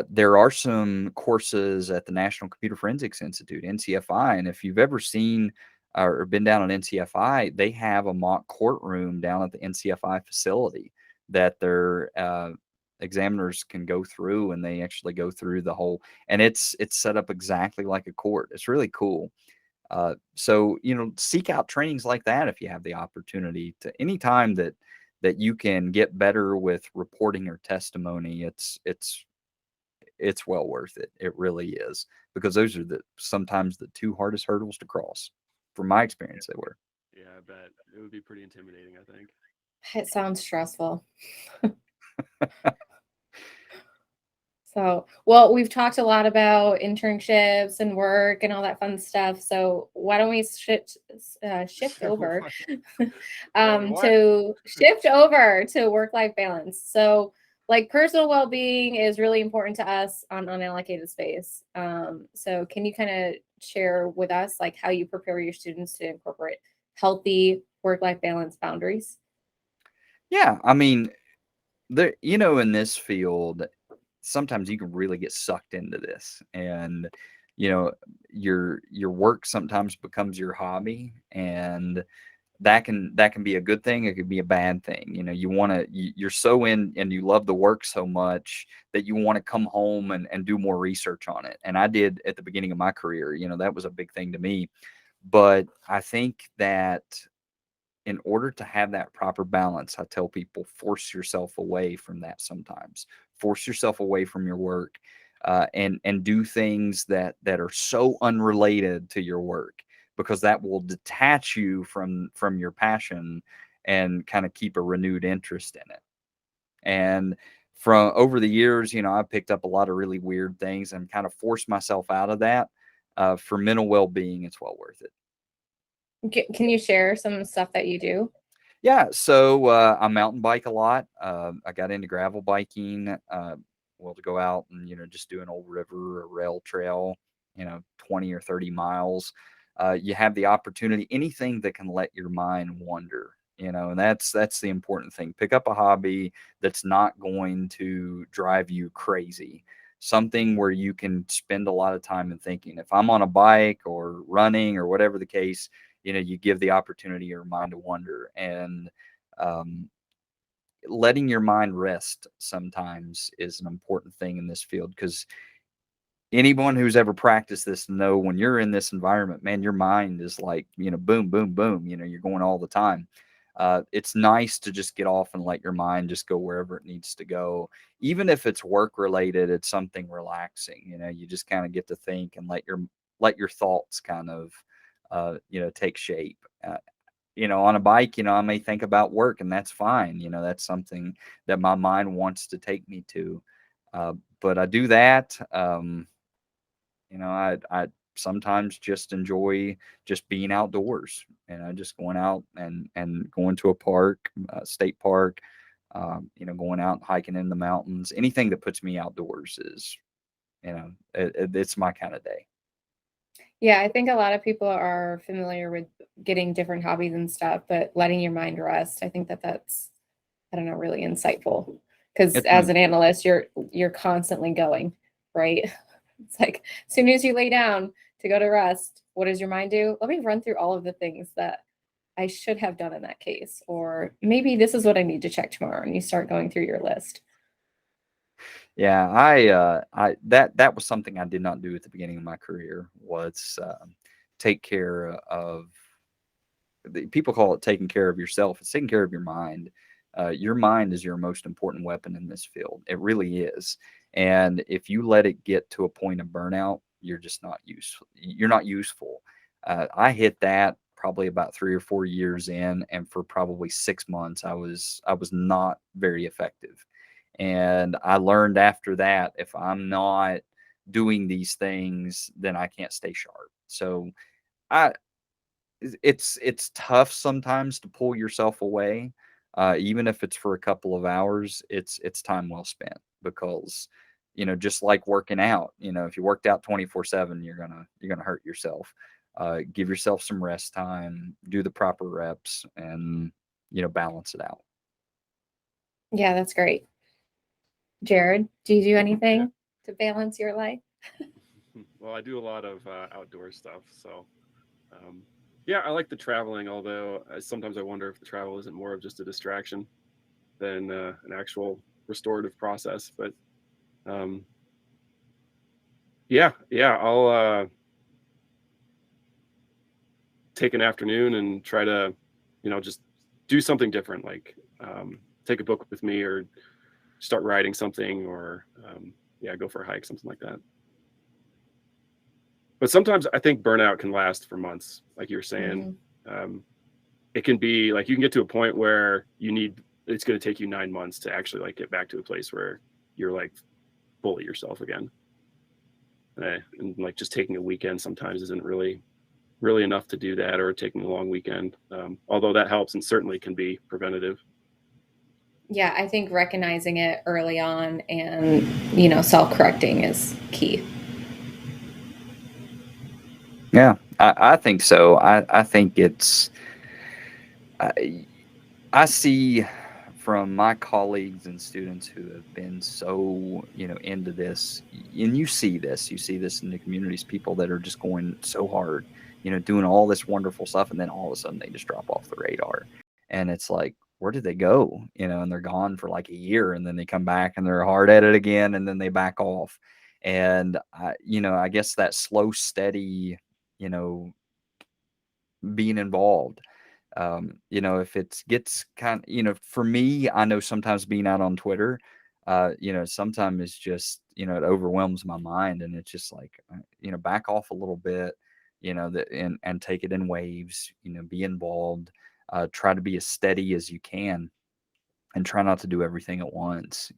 There are some courses at the National Computer Forensics Institute, NCFI, and if you've ever seen or been down on NCFI, they have a mock courtroom down at the NCFI facility that their examiners can go through, and they actually go through the whole, and it's set up exactly like a court. It's really cool. So seek out trainings like that if you have the opportunity. To anytime that you can get better with reporting or testimony, it's well worth it. It really is, because those are sometimes the two hardest hurdles to cross. From my experience, they were. Yeah, I bet it would be pretty intimidating, I think. It sounds stressful. So, well, we've talked a lot about internships and work and all that fun stuff. So why don't we shift over to work-life balance? So, like, personal well-being is really important to us on Unallocated Space. So can you kind of share with us like how you prepare your students to incorporate healthy work-life balance boundaries? Yeah, I mean, in this field, sometimes you can really get sucked into this, and your work sometimes becomes your hobby, and that can be a good thing. It could be a bad thing. You know, you're so in and you love the work so much that you want to come home and do more research on it. And I did at the beginning of my career. You know, that was a big thing to me. But I think that in order to have that proper balance, I tell people, force yourself away from that sometimes. Force yourself away from your work, and do things that are so unrelated to your work, because that will detach you from your passion and kind of keep a renewed interest in it. And from over the years, you know, I picked up a lot of really weird things and kind of forced myself out of that. For mental well-being, it's well worth it. Can you share some stuff that you do? Yeah, so I mountain bike a lot. I got into gravel biking, well, to go out and, you know, just do an old river or rail trail, you know, 20 or 30 miles. You have the opportunity, anything that can let your mind wander, you know, and that's the important thing. Pick up a hobby that's not going to drive you crazy. Something where you can spend a lot of time in thinking. If I'm on a bike or running or whatever the case, you know, you give the opportunity your mind to wander, and letting your mind rest sometimes is an important thing in this field, because anyone who's ever practiced this know when you're in this environment, man, your mind is like, you know, boom, boom, boom, you know, you're going all the time. It's nice to just get off and let your mind just go wherever it needs to go. Even if it's work related, it's something relaxing. You know, you just kind of get to think and let your thoughts kind of, you know, take shape. You know, on a bike, you know, I may think about work, and that's fine. You know, that's something that my mind wants to take me to. But I do that. You know, I sometimes just enjoy just being outdoors, and just going out and going to a park, state park, you know, going out and hiking in the mountains. Anything that puts me outdoors is, you know, it's my kind of day. Yeah, I think a lot of people are familiar with getting different hobbies and stuff, but letting your mind rest, I think that's, I don't know, really insightful. Because It's as an analyst, you're constantly going, right? It's like as soon as you lay down to go to rest, what does your mind do? Let me run through all of the things that I should have done in that case, or maybe this is what I need to check tomorrow, and you start going through your list. Yeah, that was something I did not do at the beginning of my career, was take care of people call it taking care of yourself. It's taking care of your mind. Your mind is your most important weapon in this field. It really is. And if you let it get to a point of burnout, you're just not useful. You're not useful. I hit that probably about 3 or 4 years in, and for probably 6 months, I was not very effective. And I learned after that, if I'm not doing these things, then I can't stay sharp. So I it's tough sometimes to pull yourself away, even if it's for a couple of hours. It's time well spent, because, you know, just like working out, you know, if you worked out 24/7, you're gonna hurt yourself. Give yourself some rest time, do the proper reps, and, you know, balance it out. Yeah, that's great. Jared, do you do anything to balance your life? Well, I do a lot of outdoor stuff, so yeah, I like the traveling. Although sometimes I wonder if the travel isn't more of just a distraction than an actual restorative process. But yeah, I'll take an afternoon and try to, you know, just do something different, like take a book with me, or start writing something, or yeah, go for a hike, something like that. But sometimes I think burnout can last for months, like you were saying. It can be like you can get to a point where it's going to take you 9 months to actually like get back to a place where you're like fully yourself again. And like just taking a weekend sometimes isn't really enough to do that, or taking a long weekend. Although that helps and certainly can be preventative. Yeah, I think recognizing it early on and, you know, self-correcting is key. Yeah, I think so. I think it's, I see from my colleagues and students who have been so, you know, into this, and you see this in the communities, people that are just going so hard, doing all this wonderful stuff, and then all of a sudden they just drop off the radar. And it's like, where did they go? And they're gone for like a year, and then they come back and they're hard at it again, and then they back off. And I guess that slow, steady, being involved. If it gets kind of, for me, I know sometimes being out on Twitter, sometimes it's just, it overwhelms my mind, and it's just like, back off a little bit, and take it in waves, be involved, try to be as steady as you can, and try not to do everything at once.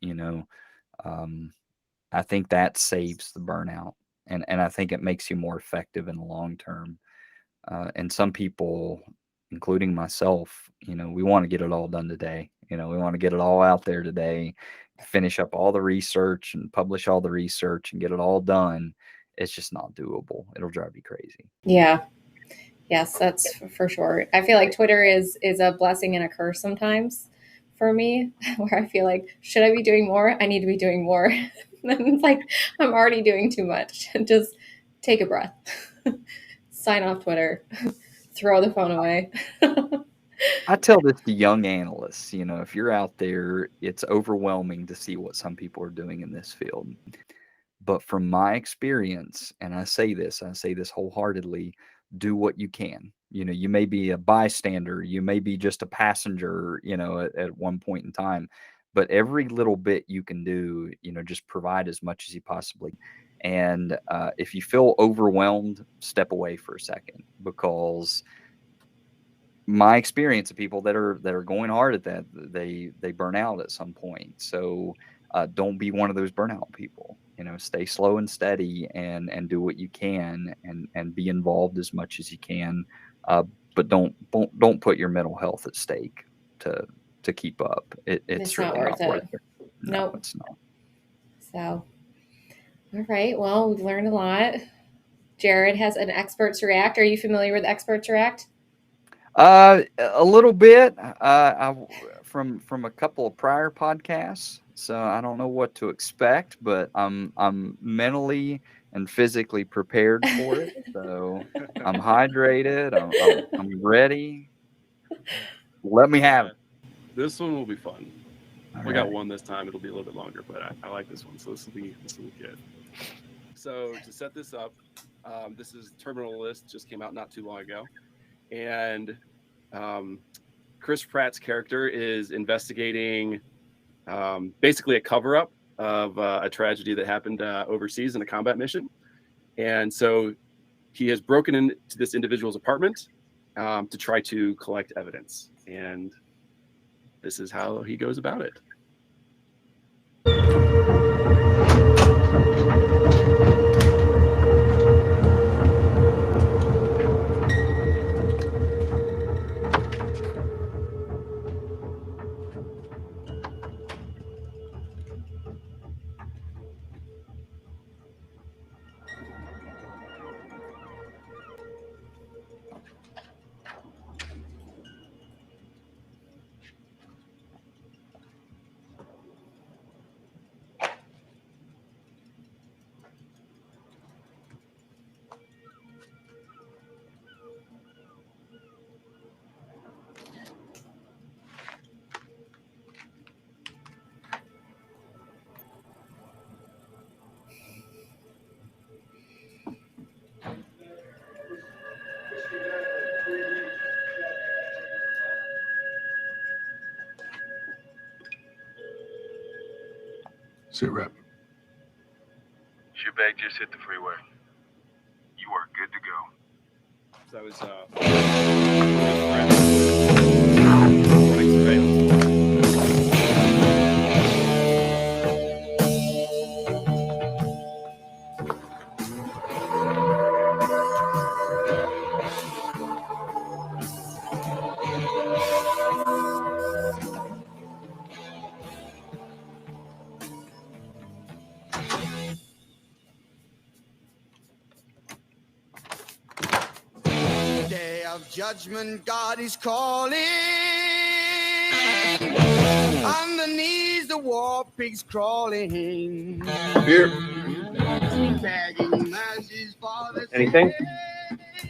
I think that saves the burnout, and I think it makes you more effective in the long term. And some people, including myself, we want to get it all done today. We want to get it all out there today, finish up all the research and publish all the research and get it all done. It's just not doable. It'll drive you crazy. Yeah. Yes, that's for sure. I feel like Twitter is a blessing and a curse sometimes for me, where I feel like, should I be doing more? I need to be doing more. And it's like, I'm already doing too much. Just take a breath. Sign off Twitter. Throw the phone away. I tell this to young analysts, if you're out there, it's overwhelming to see what some people are doing in this field. But from my experience, and I say this wholeheartedly, do what you can. You may be a bystander, you may be just a passenger, at one point in time, but every little bit you can do, just provide as much as you possibly. And if you feel overwhelmed, step away for a second, because my experience of people that are going hard at that, they burn out at some point. So don't be one of those burnout people. Stay slow and steady, and do what you can, and be involved as much as you can. But don't put your mental health at stake to keep up. It's really not worth it. No, nope. It's not. So, all right. Well, we've learned a lot. Jared has an Experts React. Are you familiar with Experts React? A little bit. From a couple of prior podcasts. So I don't know what to expect, but I'm mentally and physically prepared for it. So I'm hydrated. I'm ready. Let me have it. This one will be fun. We got one this time. It'll be a little bit longer, but I like this one. So this will be good. So to set this up, this is Terminal List, just came out not too long ago. And Chris Pratt's character is investigating basically a cover-up of a tragedy that happened overseas in a combat mission. And so he has broken into this individual's apartment to try to collect evidence. And this is how he goes about it. Sit rep. Shebag just hit the freeway. You are good to go. So that was Judgment, God is calling. Underneath the war pigs crawling. Here. Anything?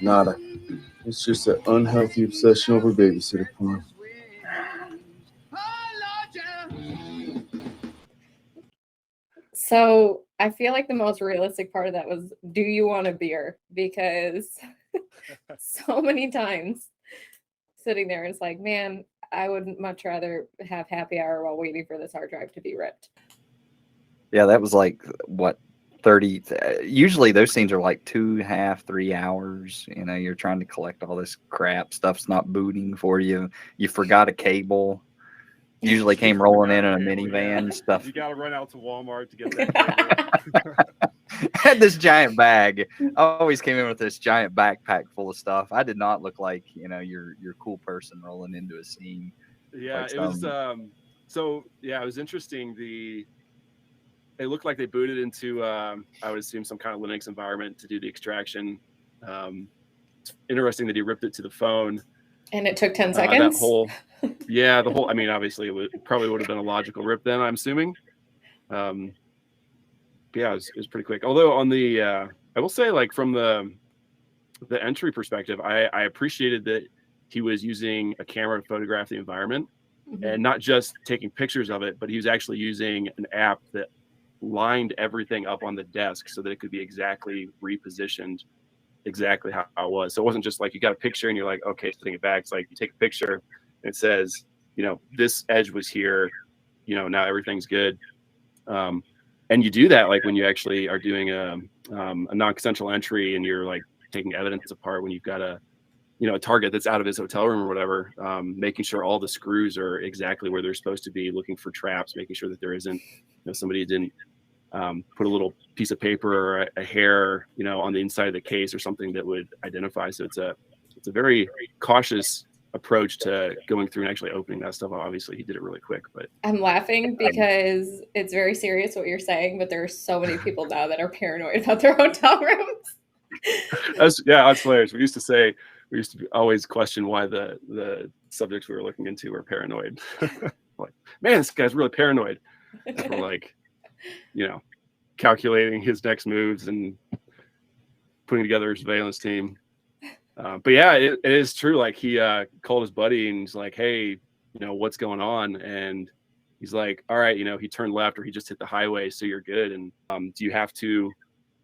Nada. It's just an unhealthy obsession over babysitter porn. So I feel like the most realistic part of that was, do you want a beer? Because so many times sitting there, it's like, man, I would much rather have happy hour while waiting for this hard drive to be ripped. Yeah, that was like, what, 30, usually those scenes are like 2.5, 3 hours. You know, you're trying to collect all this crap. Stuff's not booting for you. You forgot a cable. Usually came rolling in a minivan. Yeah. Stuff. You got to run out to Walmart to get that cable. Had this giant bag. I always came in with this giant backpack full of stuff. I did not look like, you know, your cool person rolling into a scene. Yeah, like it was so yeah, it was interesting. It looked like they booted into I would assume some kind of Linux environment to do the extraction. It's interesting that he ripped it to the phone. And it took 10 seconds. I mean, obviously it probably would have been a logical rip then, I'm assuming. Yeah, it was pretty quick. Although on the I will say, like, from the entry perspective, I appreciated that he was using a camera to photograph the environment, and not just taking pictures of it, but he was actually using an app that lined everything up on the desk so that it could be exactly repositioned exactly how it was. So it wasn't just like you got a picture and you're like, okay, taking it back. It's like you take a picture and it says, you know, this edge was here, you know, now everything's good. And you do that like when you actually are doing a non-consensual entry and you're like taking evidence apart when you've got a target that's out of his hotel room or whatever, making sure all the screws are exactly where they're supposed to be, looking for traps, making sure that there isn't, somebody didn't put a little piece of paper or a hair, on the inside of the case or something that would identify. So it's a very cautious approach to going through and actually opening that stuff. Obviously he did it really quick, but I'm laughing because it's very serious what you're saying, but there are so many people now that are paranoid about their hotel rooms. That's hilarious. We used to always question why the subjects we were looking into were paranoid. Like, man, this guy's really paranoid. And we're like, calculating his next moves and putting together a surveillance team. But yeah, it is true. Like he called his buddy and he's like, hey, what's going on? And he's like, all right, he turned left or he just hit the highway, so you're good. And do you have to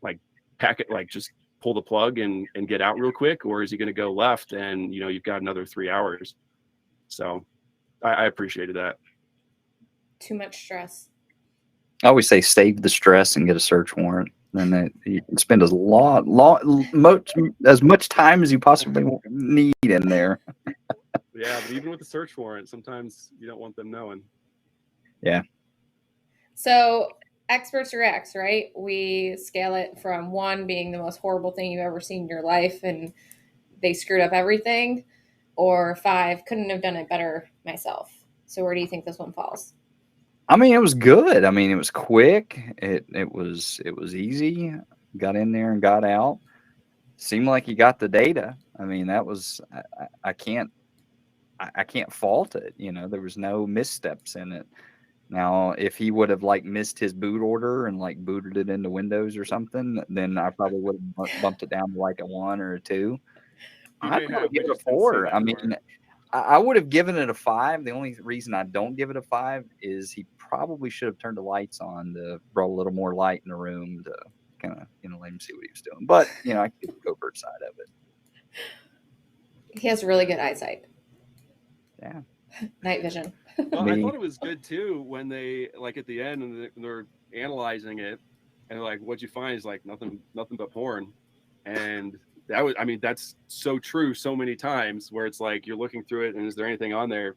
like pack it, like just pull the plug and get out real quick, or is he going to go left and you've got another 3 hours? So I appreciated that. Too much stress. I always say save the stress and get a search warrant. Then you can spend as much time as you possibly need in there. Yeah, but even with the search warrant, sometimes you don't want them knowing. Yeah. So experts reacts, right? We scale it from 1 being the most horrible thing you've ever seen in your life and they screwed up everything, or 5, couldn't have done it better myself. So where do you think this one falls? I mean, it was good. I mean, it was quick. It was easy. Got in there and got out. Seemed like he got the data. I mean, that was I can't fault it. There was no missteps in it. Now, if he would have missed his boot order and booted it into Windows or something, then I probably would have bumped it down to a 1 or a 2. I'd probably give it a 4. I mean, I would have given it a 5. The only reason I don't give it a 5 is he probably should have turned the lights on to throw a little more light in the room to kind of, let him see what he was doing. But, I could go covert side of it. He has really good eyesight. Yeah. Night vision. Well, I thought it was good too when they at the end and they're analyzing it and like, what'd you find? Is like nothing but porn. And that's so true so many times where it's like you're looking through it and is there anything on there?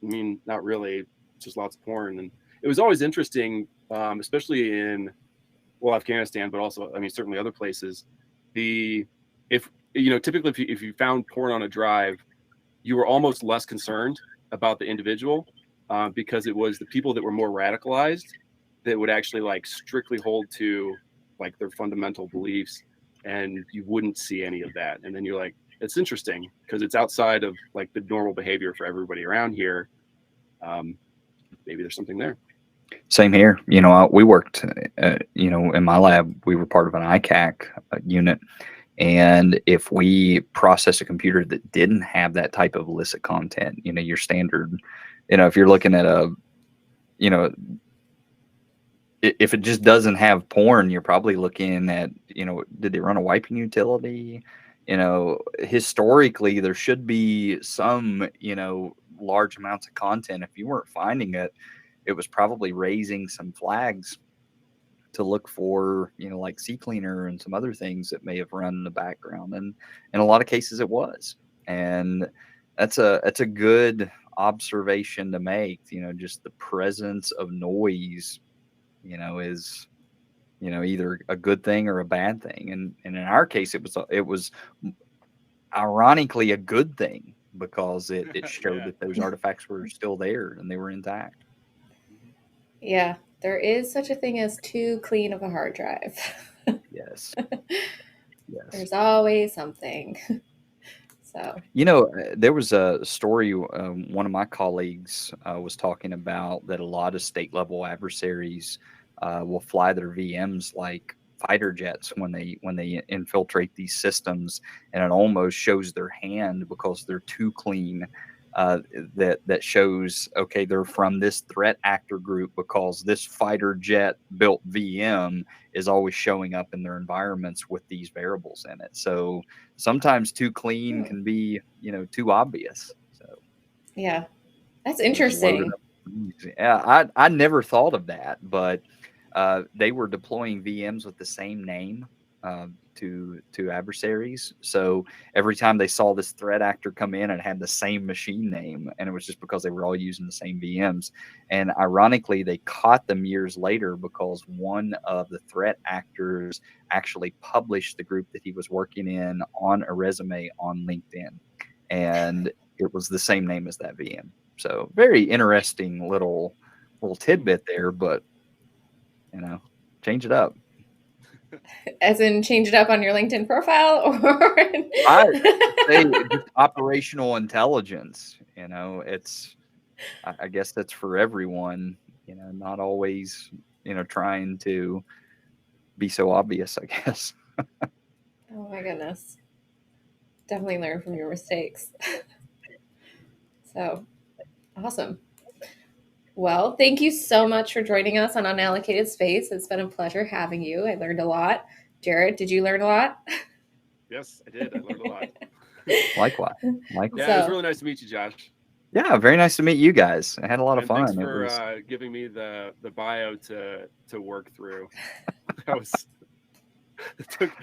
I mean, not really. It's just lots of porn. And it was always interesting, especially in Afghanistan, but also certainly other places. Typically if you found porn on a drive, you were almost less concerned about the individual because it was the people that were more radicalized that would actually strictly hold to their fundamental beliefs, and you wouldn't see any of that. And then you're like, it's interesting because it's outside of the normal behavior for everybody around here. Maybe there's something there. Same here. We worked, in my lab, we were part of an ICAC unit, And if we process a computer that didn't have that type of illicit content, your standard, if you're looking at if it just doesn't have porn, you're probably looking at, did they run a wiping utility? Historically, there should be some, large amounts of content. If you weren't finding it, it was probably raising some flags to look for, like CCleaner and some other things that may have run in the background. And in a lot of cases it was. And that's a good observation to make, just the presence of noise, is, either a good thing or a bad thing. And in our case, it was ironically a good thing, because it showed that those artifacts were still there and they were intact. Yeah, there is such a thing as too clean of a hard drive. Yes. Yes. There's always something. So, there was a story one of my colleagues was talking about, that a lot of state level adversaries will fly their VMs like fighter jets when they infiltrate these systems, and it almost shows their hand because they're too clean. That shows, okay, they're from this threat actor group, because this fighter jet built VM is always showing up in their environments with these variables in it. So sometimes too clean can be, too obvious. So yeah, that's interesting. Yeah, I never thought of that, but they were deploying VMs with the same name to adversaries. So every time they saw this threat actor come in, it had the same machine name, and it was just because they were all using the same VMs. And ironically, they caught them years later, because one of the threat actors actually published the group that he was working in on a resume on LinkedIn, and it was the same name as that VM. So very interesting little tidbit there, but change it up. As in change it up on your LinkedIn profile, or I say just operational intelligence. It's, I guess that's for everyone. Not always, trying to be so obvious, I guess. Oh my goodness. Definitely learn from your mistakes. So awesome. Well, thank you so much for joining us on Unallocated Space. It's been a pleasure having you. I learned a lot. Jared, did you learn a lot? Yes, I did. I learned a lot. Likewise. Yeah, it was really nice to meet you, Josh. Yeah, very nice to meet you guys. I had a lot of fun. Thanks for giving me the bio to work through.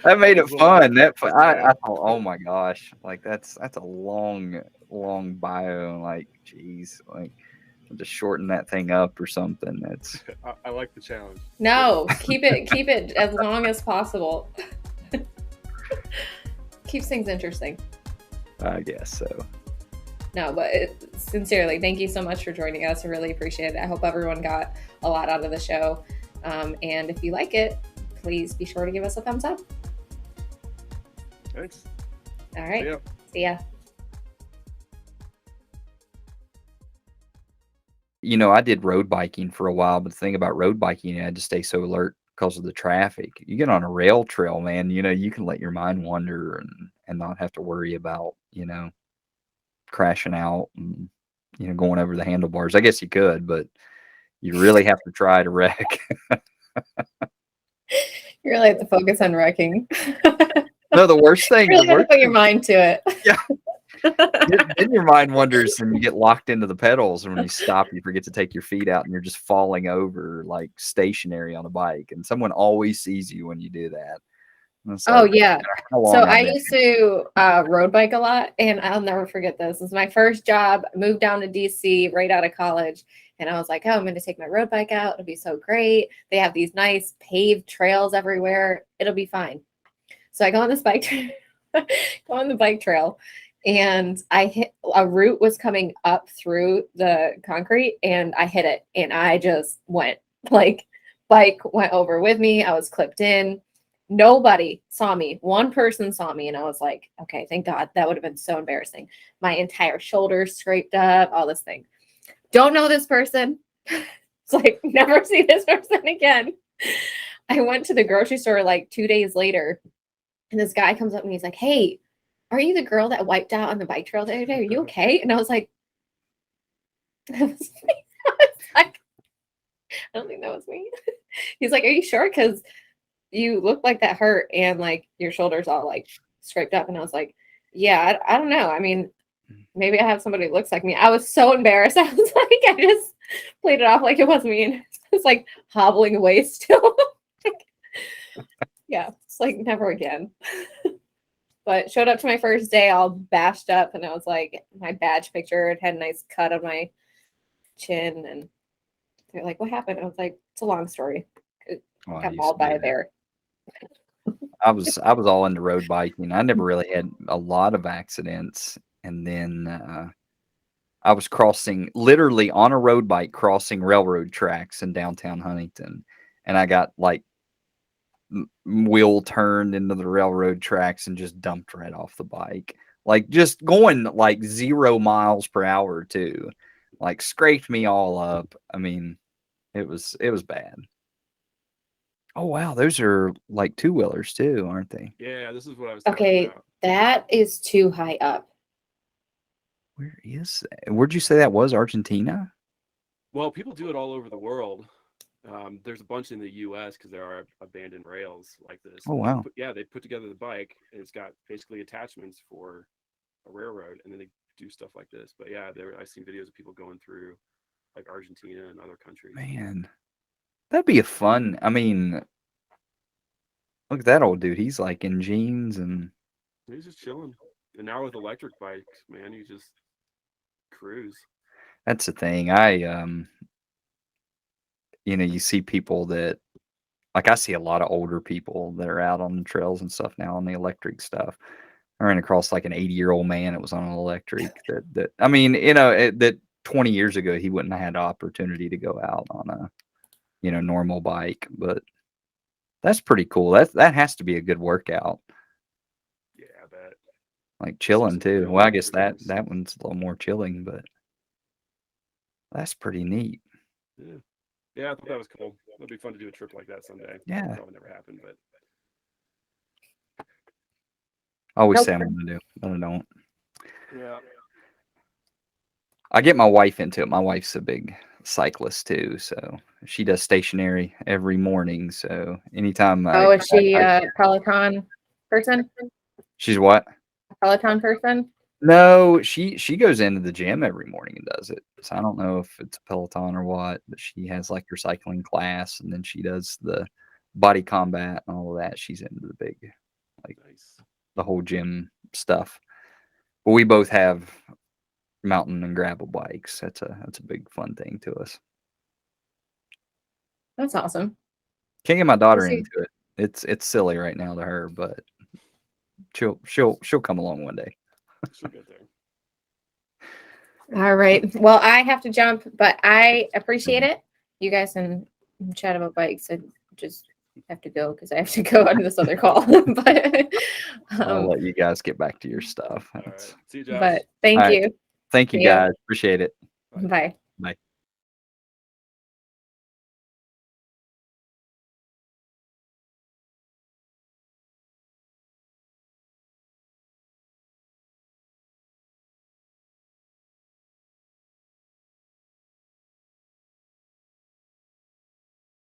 That made it fun. I thought, oh my gosh, like that's a long bio. Like, geez, like just shorten that thing up or something. That's I like the challenge. No, keep it as long as possible. Keeps things interesting. I guess so. No, but sincerely, thank you so much for joining us. I really appreciate it. I hope everyone got a lot out of the show. And if you like it, please be sure to give us a thumbs up. Thanks. All right. See ya. I did road biking for a while, but the thing about road biking, I had to stay so alert because of the traffic. You get on a rail trail, man, you can let your mind wander and not have to worry about, crashing out and, going over the handlebars. I guess you could, but you really have to try to wreck. You really have to focus on wrecking. No, the worst thing. You really got to put your mind to it. Yeah. Then your mind wanders and you get locked into the pedals, and when you stop, you forget to take your feet out, and you're just falling over like stationary on a bike. And someone always sees you when you do that. Oh yeah. So I used to road bike a lot, and I'll never forget this. This was my first job. I moved down to DC right out of college, and I was like, oh, I'm going to take my road bike out. It'll be so great. They have these nice paved trails everywhere. It'll be fine. So I go on this bike, go on the bike trail, and I hit a root was coming up through the concrete, and I hit it, and I just went like bike went over with me. I was clipped in. Nobody saw me. One person saw me, and I was like, okay, thank God. That would have been so embarrassing. My entire shoulder scraped up, all this thing. Don't know this person. It's like, never see this person again. I went to the grocery store like 2 days later, And this guy comes up and he's like, "Hey, are you the girl that wiped out on the bike trail the other day? Are you okay?" And I was like, that was me. I was like, I don't think that was me. He's like, "Are you sure? Because you look like that hurt and like your shoulders all like scraped up." And I was like, "Yeah, I don't know. I mean, maybe I have somebody that looks like me." I was so embarrassed. I was like, I just played it off like it was me. And it's like hobbling away still. Yeah, it's like never again. But showed up to my first day all bashed up, and I was like, my badge picture, it had a nice cut on my chin, and they're like, "What happened?" I was like, "It's a long story. Well, I Got used mauled to by do a that. bear." I was all into road biking. I never really had a lot of accidents, and then I was literally on a road bike crossing railroad tracks in downtown Huntington, and I got like wheel turned into the railroad tracks and just dumped right off the bike, like just going like 0 miles per hour too, like scraped me all up. I mean, it was bad. Oh wow, those are like 2-wheelers too, aren't they? Yeah, this is what I was talking Okay, about. that is too high up. Where is that? Where'd you say that was? Argentina? Well, people do it all over the world. There's a bunch in the U.S. because there are abandoned rails like this. Oh wow. They put together the bike, and it's got basically attachments for a railroad, and then they do stuff like this. But yeah, I've seen videos of people going through like Argentina and other countries. Man, that'd be a fun. I mean, look at that old dude. He's like in jeans and He's just chilling. And now with electric bikes, man, you just cruise. that's the thing. You see people that, like, I see a lot of older people that are out on the trails and stuff now on the electric stuff. I ran across like an 80-year-old man that was on an electric that I mean, that 20 years ago he wouldn't have had the opportunity to go out on a normal bike, but that's pretty cool. That has to be a good workout. Yeah, I bet. Like chilling Some too. real Well, I guess electric ones. that one's a little more chilling, but that's pretty neat. Yeah. Yeah, I thought that was cool. It'd be fun to do a trip like that someday. Yeah. Probably never happened, but I always Nope. say I'm gonna do, but I don't. yeah. I get my wife into it. My wife's a big cyclist too, so she does stationary every morning. So anytime Oh, is she a Peloton person? she's what? Peloton person? No, she goes into the gym every morning and does it. So I don't know if it's a Peloton or what, but she has like her cycling class, and then she does the body combat and all of that. She's into the big, like Nice. the whole gym stuff. But we both have mountain and gravel bikes. That's a big fun thing to us. That's awesome. Can't get my daughter see. into it. It's silly right now to her, but she'll come along one day. She'll get there. All right. Well, I have to jump, but I appreciate it. You guys can chat about bikes. I just have to go because I have to go on this other call. But I'll let you guys get back to your stuff. All That's- right. See you, Josh. but thank All right. you. Thank you See ya. guys. Appreciate it. Bye. Bye.